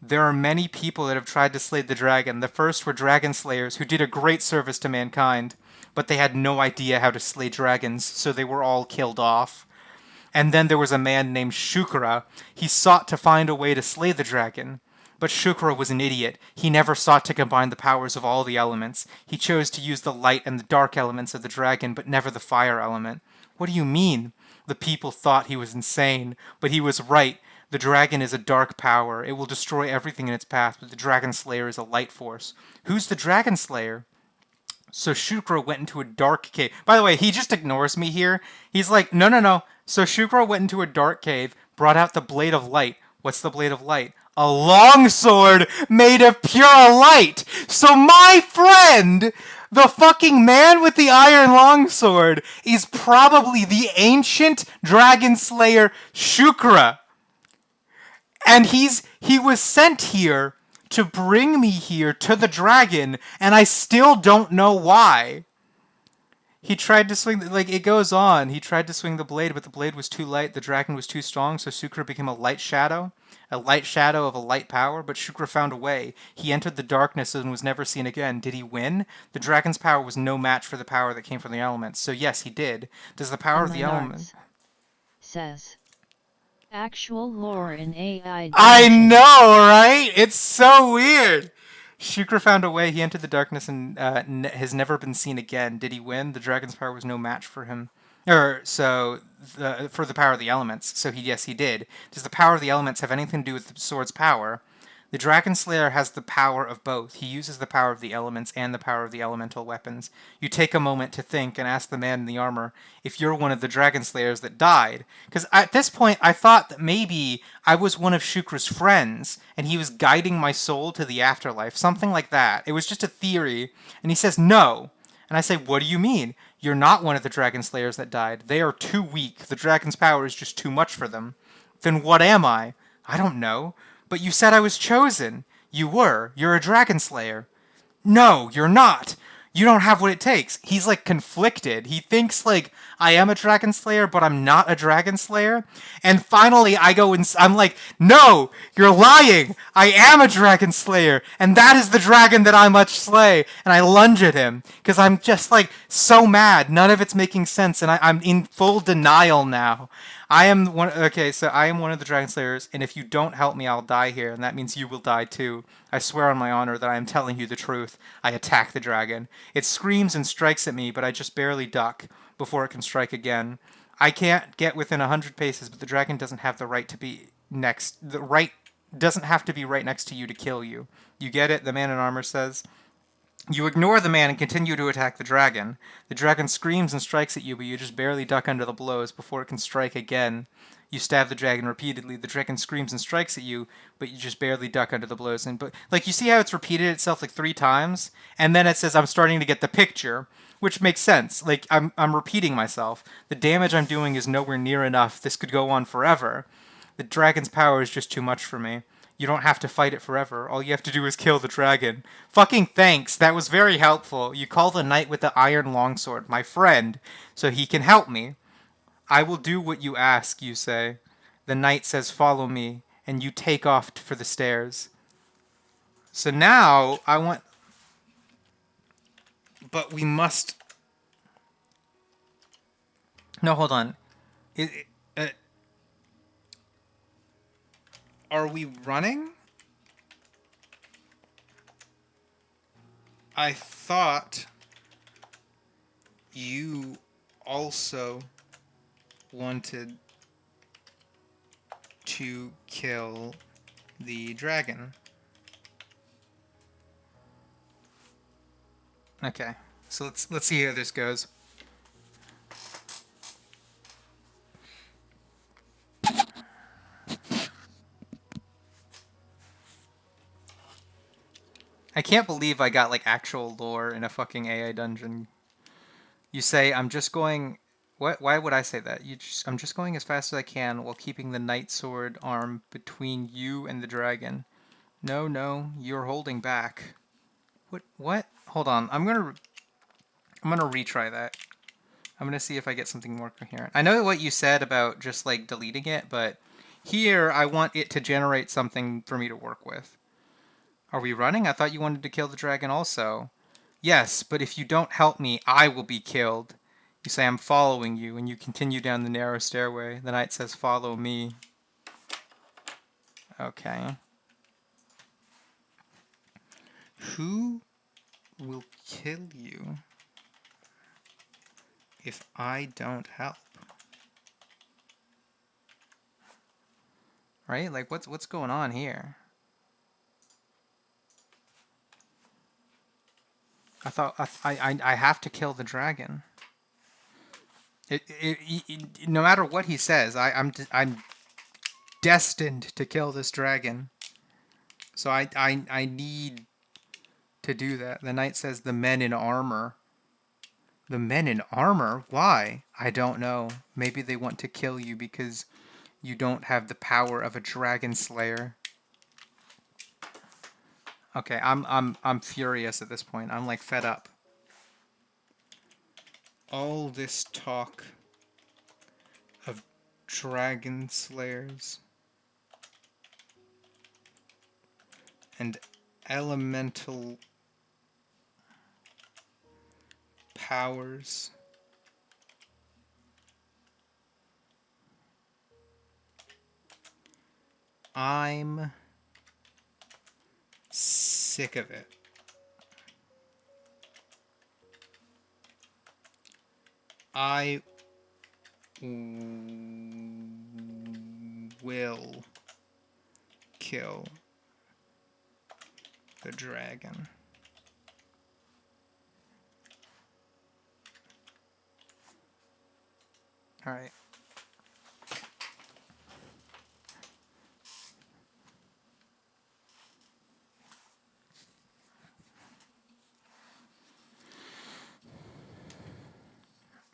There are many people that have tried to slay the dragon. The first were dragon slayers who did a great service to mankind, but they had no idea how to slay dragons, so they were all killed off. And then there was a man named Shukra. He sought to find a way to slay the dragon. But Shukra was an idiot. He never sought to combine the powers of all the elements. He chose to use the light and the dark elements of the dragon, but never the fire element. What do you mean? The people thought he was insane, but he was right. The dragon is a dark power. It will destroy everything in its path, but the dragon slayer is a light force. Who's the dragon slayer? So Shukra went into a dark cave. By the way, he just ignores me here. He's like, no, no, no. So Shukra went into a dark cave, brought out the blade of light. What's the blade of light? A longsword made of pure light. So my friend, the fucking man with the iron longsword, is probably the ancient dragon slayer Shukra. And he was sent here to bring me here to the dragon, and I still don't know why. He tried to swing, like, it goes on. He tried to swing the blade, but the blade was too light. The dragon was too strong, so Shukra became a light shadow of a light power, but Shukra found a way. He entered the darkness and was never seen again. Did he win? The dragon's power was no match for the power that came from the elements. So yes, he did. Does the power of the element... Says. Actual lore in AI dungeon. I know, right? It's so weird. Shukra found a way. He entered the darkness and has never been seen again. Did he win? The dragon's power was no match for him. For the power of the elements. So yes, he did. Does the power of the elements have anything to do with the sword's power? The Dragon Slayer has the power of both. He uses the power of the elements and the power of the elemental weapons. You take a moment to think and ask the man in the armor if you're one of the Dragon Slayers that died. Because at this point, I thought that maybe I was one of Shukra's friends, and he was guiding my soul to the afterlife. Something like that. It was just a theory. And he says, no. And I say, what do you mean? You're not one of the Dragon Slayers that died. They are too weak. The dragon's power is just too much for them. Then what am I? I don't know. But you said I was chosen. You were. You're a dragon slayer. No, you're not. You don't have what it takes. He's like conflicted. He thinks like I am a dragon slayer, but I'm not a dragon slayer. And finally I go and I'm like, no, you're lying. I am a dragon slayer. And that is the dragon that I must slay. And I lunge at him because I'm just like so mad. None of it's making sense. And I'm in full denial now. I am one. Okay, so I am one of the Dragon Slayers, and if you don't help me, I'll die here, and that means you will die too. I swear on my honor that I am telling you the truth. I attack the dragon. It screams and strikes at me, but I just barely duck before it can strike again. I can't get within 100 paces, but the dragon doesn't have the right to be next. The right doesn't have to be right next to you to kill you. You get it? The man in armor says. You ignore the man and continue to attack the dragon. The dragon screams and strikes at you, but you just barely duck under the blows before it can strike again. You stab the dragon repeatedly. The dragon screams and strikes at you, but you just barely duck under the blows. But like you see how it's repeated itself like 3 times, and then it says I'm starting to get the picture, which makes sense. Like I'm repeating myself. The damage I'm doing is nowhere near enough. This could go on forever. The dragon's power is just too much for me. You don't have to fight it forever. All you have to do is kill the dragon. Fucking thanks. That was very helpful. You call the knight with the iron longsword my friend, so he can help me. I will do what you ask, you say. The knight says, follow me, and you take off for the stairs. So now, I want... But we must... No, hold on. Are we running? I thought you also wanted to kill the dragon. Okay, so let's see how this goes. I can't believe I got like actual lore in a fucking AI dungeon. You say I'm just going. What? Why would I say that? I'm just going as fast as I can while keeping the knight sword arm between you and the dragon. No, no, you're holding back. What? What? Hold on. I'm gonna retry that. I'm gonna see if I get something more coherent. I know what you said about just like deleting it, but here I want it to generate something for me to work with. Are we running? I thought you wanted to kill the dragon also. Yes, but if you don't help me, I will be killed. You say, I'm following you, and you continue down the narrow stairway. The knight says, follow me. Okay. Who will kill you if I don't help? Right? Like, what's going on here? I have to kill the dragon. No matter what he says, I'm destined to kill this dragon. So I need to do that. The knight says the men in armor. The men in armor? Why? I don't know. Maybe they want to kill you because you don't have the power of a dragon slayer. Okay, I'm furious at this point. I'm like fed up. All this talk of dragon slayers and elemental powers. I'm sick of it. I will kill the dragon. All right.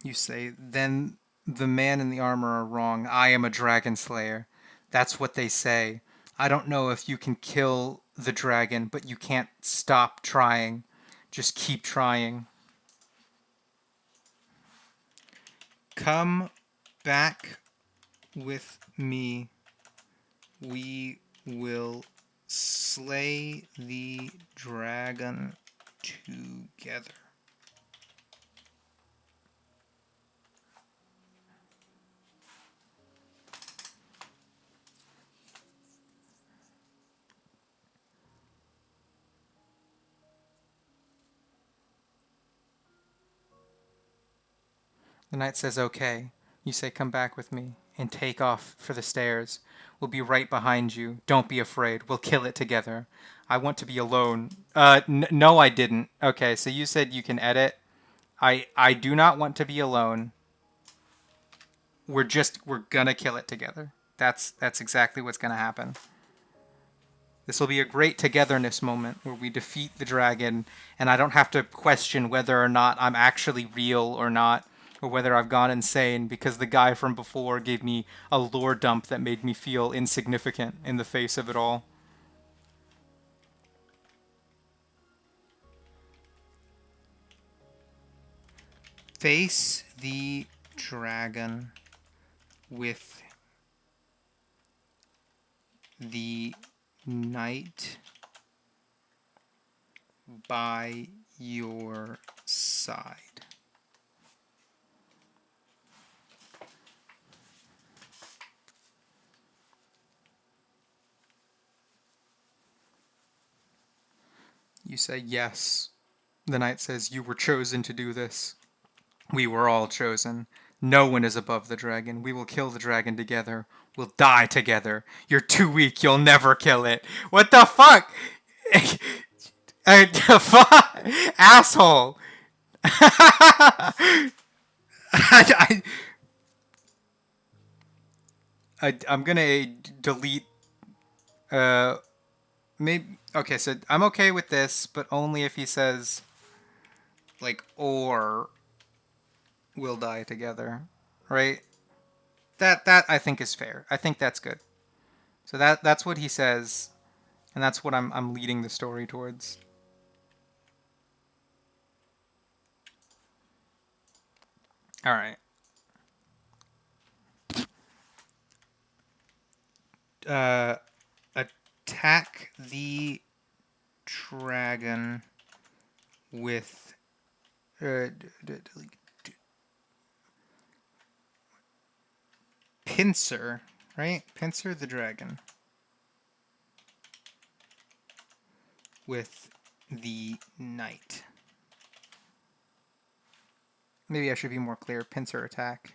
You say, then the man in the armor are wrong. I am a dragon slayer. That's what they say. I don't know if you can kill the dragon, but you can't stop trying. Just keep trying. Come back with me. We will slay the dragon together. The knight says, okay. You say, come back with me, and take off for the stairs. We'll be right behind you. Don't be afraid. We'll kill it together. I want to be alone. No, I didn't. Okay, so you said you can edit. I do not want to be alone. We're gonna kill it together. That's exactly what's gonna happen. This will be a great togetherness moment where we defeat the dragon, and I don't have to question whether or not I'm actually real or not, or whether I've gone insane because the guy from before gave me a lore dump that made me feel insignificant in the face of it all. Face the dragon with the knight by your side. You say, yes. The knight says, you were chosen to do this. We were all chosen. No one is above the dragon. We will kill the dragon together. We'll die together. You're too weak. You'll never kill it. What the fuck? Fuck? Asshole. I'm gonna delete. Maybe. Okay, so I'm okay with this, but only if he says, like, or we'll die together, right? That I think is fair. I think that's good. So that's what he says, and that's what I'm leading the story towards. All right. Attack the dragon with Percer, right? Percer the dragon with the knight. Maybe I should be more clear. Percer attack.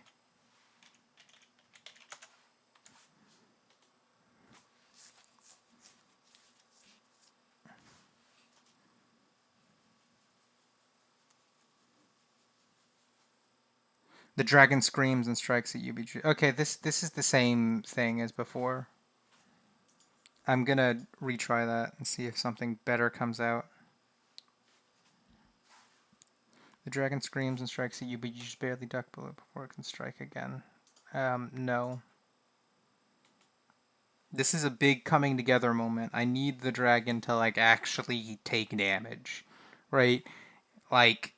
The dragon screams and strikes at you. Okay, this is the same thing as before. I'm gonna retry that and see if something better comes out. The dragon screams and strikes at you, but you just barely duck below before it can strike again. No. This is a big coming together moment. I need the dragon to, like, actually take damage. Right? Like...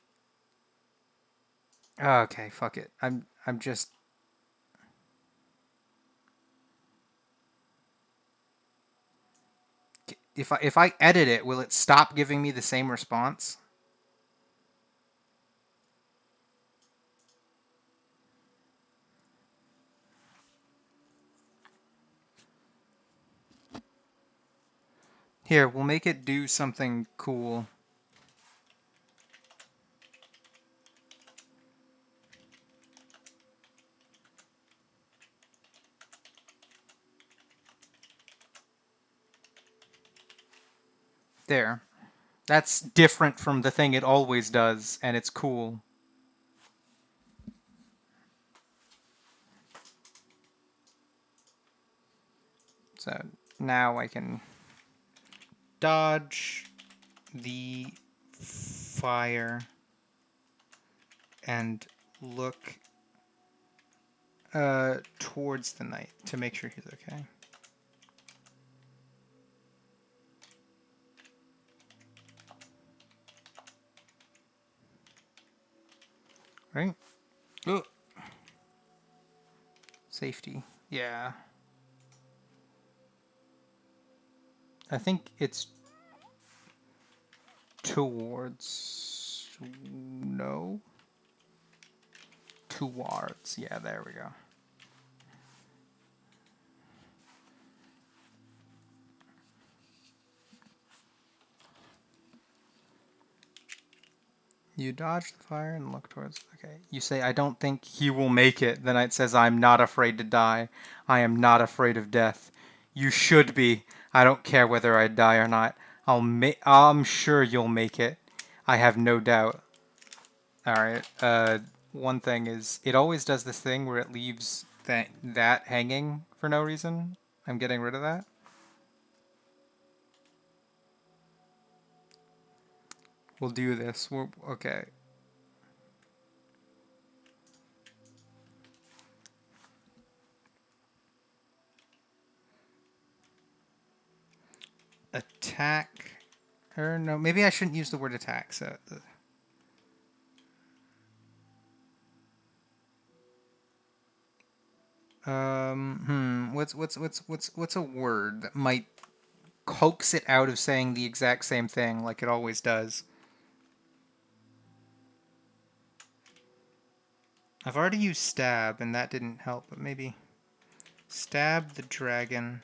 Okay, fuck it. I'm just... If I edit it, will it stop giving me the same response? Here, we'll make it do something cool. There. That's different from the thing it always does, and it's cool. So now I can dodge the fire and look towards the knight to make sure he's okay. Right? Ooh. Safety. Yeah. I think it's towards... No? Towards. Yeah, there we go. You dodge the fire and look towards... Okay. You say, I don't think he will make it. The knight says, I'm not afraid to die. I am not afraid of death. You should be. I don't care whether I die or not. I'm sure you'll make it. I have no doubt. Alright. One thing is, it always does this thing where it leaves that hanging for no reason. I'm getting rid of that. We'll do this. Okay. Attack. Or no, maybe I shouldn't use the word attack. So. What's a word that might coax it out of saying the exact same thing like it always does? I've already used stab and that didn't help, but maybe stab the dragon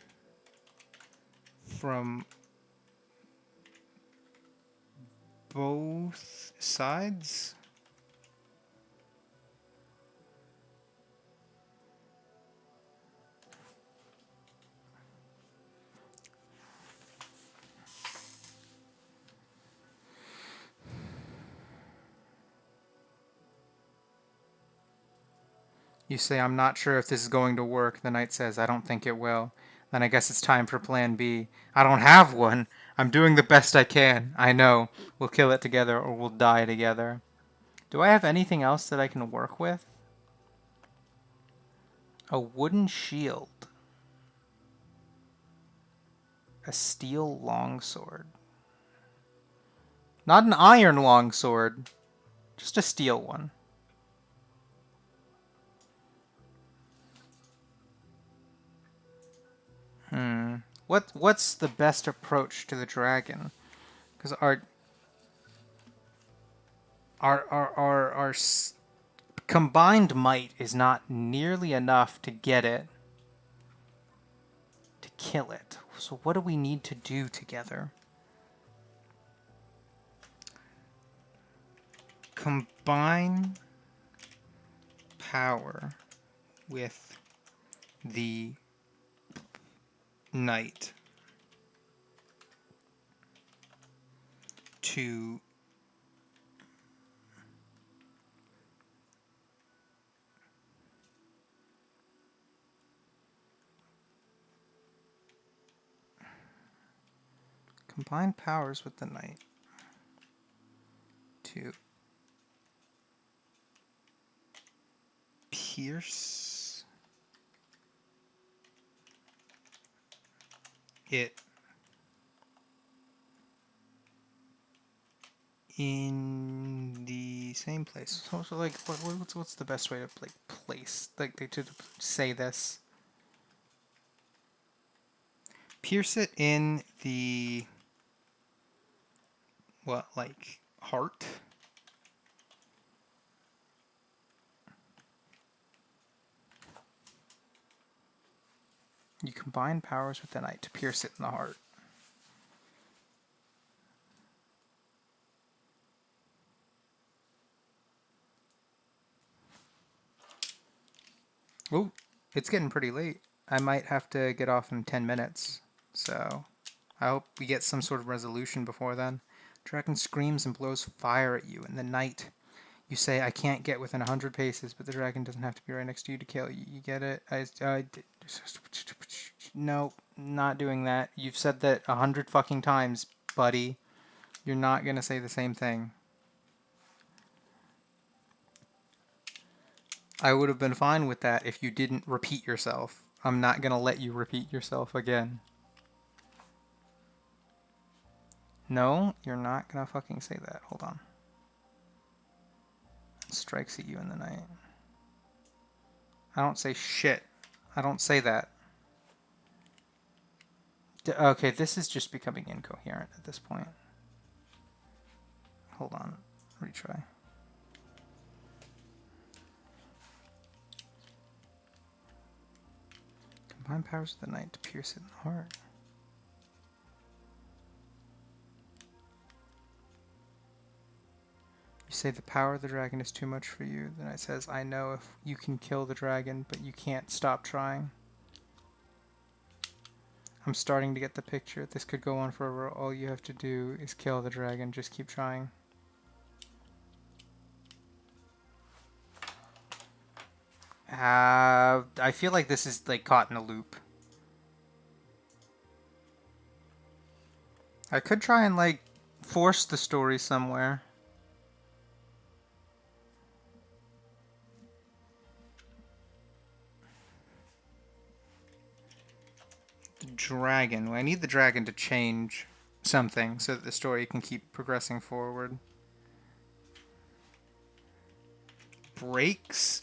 from both sides? You say, I'm not sure if this is going to work. The knight says, I don't think it will. Then I guess it's time for plan B. I don't have one. I'm doing the best I can. I know. We'll kill it together or we'll die together. Do I have anything else that I can work with? A wooden shield. A steel longsword. Not an iron longsword. Just a steel one. What's the best approach to the dragon? Because our combined might is not nearly enough to get it, to kill it. So what do we need to do together? Combine power with the knight to Combine powers with the knight to pierce it in the same place. So like, what's the best way to like place, like to say this? Pierce it in the what, like heart? You combine powers with the knight to pierce it in the heart. Oh, it's getting pretty late. I might have to get off in 10 minutes. So I hope we get some sort of resolution before then. Dragon screams and blows fire at you in the night. You say, I can't get within 100 paces, but the dragon doesn't have to be right next to you to kill you. You get it? No, not doing that. You've said that 100 fucking times, buddy. You're not going to say the same thing. I would have been fine with that if you didn't repeat yourself. I'm not going to let you repeat yourself again. No, you're not going to fucking say that. Hold on. Strikes at you in the night. I don't say shit. I don't say that. Okay, this is just becoming incoherent at this point. Hold on. Retry. Combine powers of the night to pierce it in the heart. You say the power of the dragon is too much for you. The knight says, I know if you can kill the dragon, but you can't stop trying. I'm starting to get the picture. This could go on forever. All you have to do is kill the dragon. Just keep trying. I feel like this is like caught in a loop. I could try and like force the story somewhere. The dragon. I need the dragon to change something so that the story can keep progressing forward. Breaks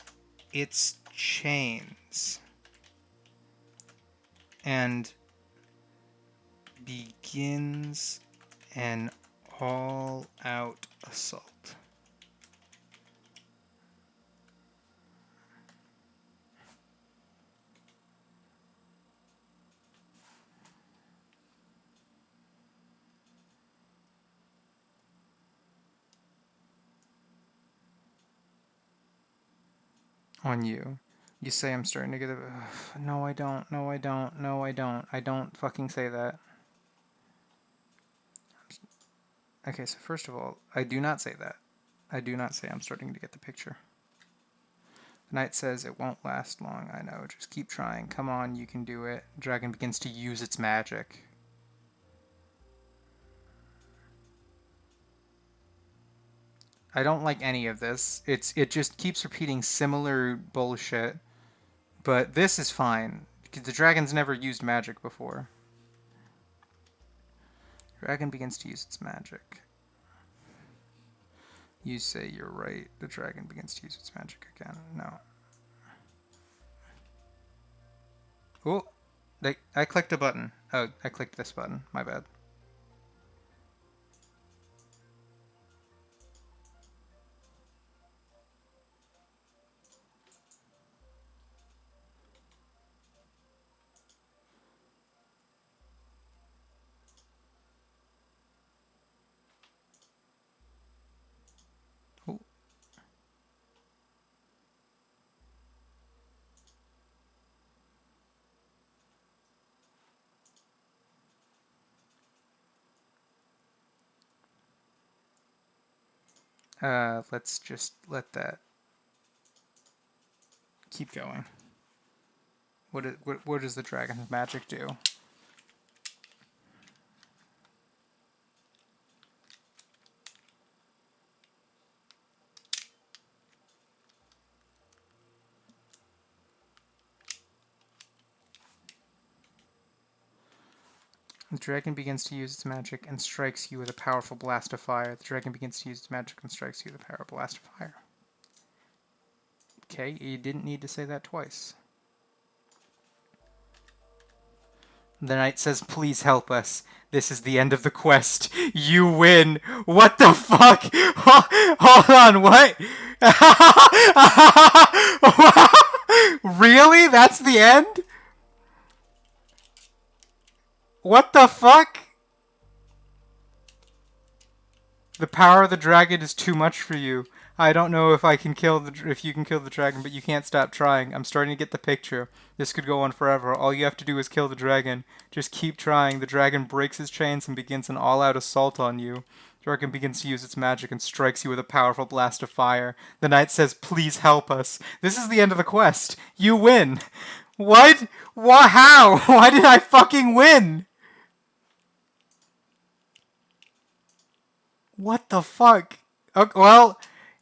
its chains and begins an all-out assault. On you. You say I'm starting to get a... No, I don't. No, I don't. No, I don't. I don't fucking say that. Okay, so first of all, I do not say that. I do not say I'm starting to get the picture. The knight says it won't last long. I know. Just keep trying. Come on, you can do it. Dragon begins to use its magic. I don't like any of this. It just keeps repeating similar bullshit. But this is fine. Because the dragon's never used magic before. Dragon begins to use its magic. You say you're right. The dragon begins to use its magic again. No. Oh, I clicked a button. Oh, I clicked this button. My bad. Oh. Let's just let that keep going. What does the dragon's magic do? The dragon begins to use its magic and strikes you with a powerful blast of fire. The dragon begins to use its magic and strikes you with a powerful blast of fire. Okay, you didn't need to say that twice. The knight says, please help us. This is the end of the quest. You win. What the fuck? Hold on, what? Really? That's the end? What the fuck? The power of the dragon is too much for you. I don't know if if you can kill the dragon, but you can't stop trying. I'm starting to get the picture. This could go on forever. All you have to do is kill the dragon. Just keep trying. The dragon breaks his chains and begins an all-out assault on you. The dragon begins to use its magic and strikes you with a powerful blast of fire. The knight says, please help us. This is the end of the quest. You win. What? What? How? Why did I fucking win? What the fuck? Okay, well,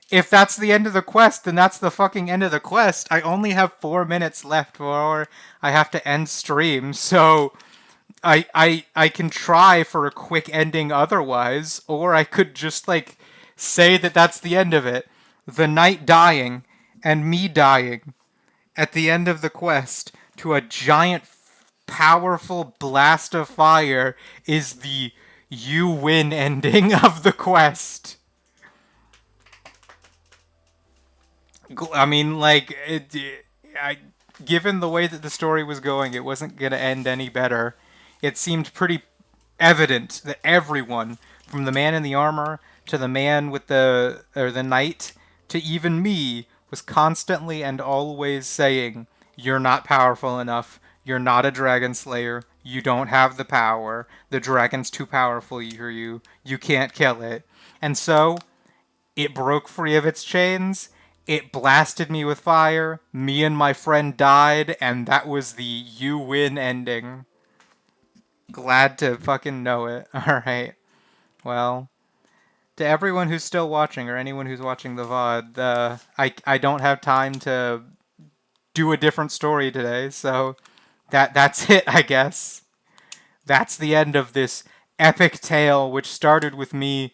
if that's the end of the quest, then that's the fucking end of the quest. I only have 4 minutes left before I have to end stream, so I can try for a quick ending otherwise, or I could just, like, say that that's the end of it. The knight dying, and me dying at the end of the quest to a giant, powerful blast of fire is the you win ending of the quest. I mean, like, given the way that the story was going, it wasn't going to end any better. It seemed pretty evident that everyone, from the man in the armor to the man with the knight to even me, was constantly and always saying, "You're not powerful enough. You're not a dragon slayer. You don't have the power. The dragon's too powerful for you. You can't kill it." And so, it broke free of its chains. It blasted me with fire. Me and my friend died, and that was the you win ending. Glad to fucking know it. Alright. Well, to everyone who's still watching, or anyone who's watching the VOD, I don't have time to do a different story today, so that's it, I guess. That's the end of this epic tale, which started with me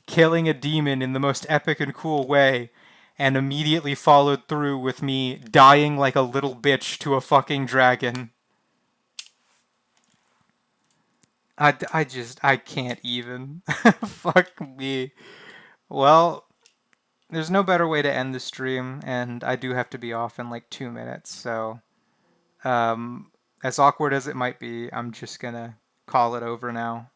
killing a demon in the most epic and cool way, and immediately followed through with me dying like a little bitch to a fucking dragon. I can't even. Fuck me. Well, there's no better way to end the stream, and I do have to be off in like 2 minutes, so as awkward as it might be, I'm just gonna call it over now.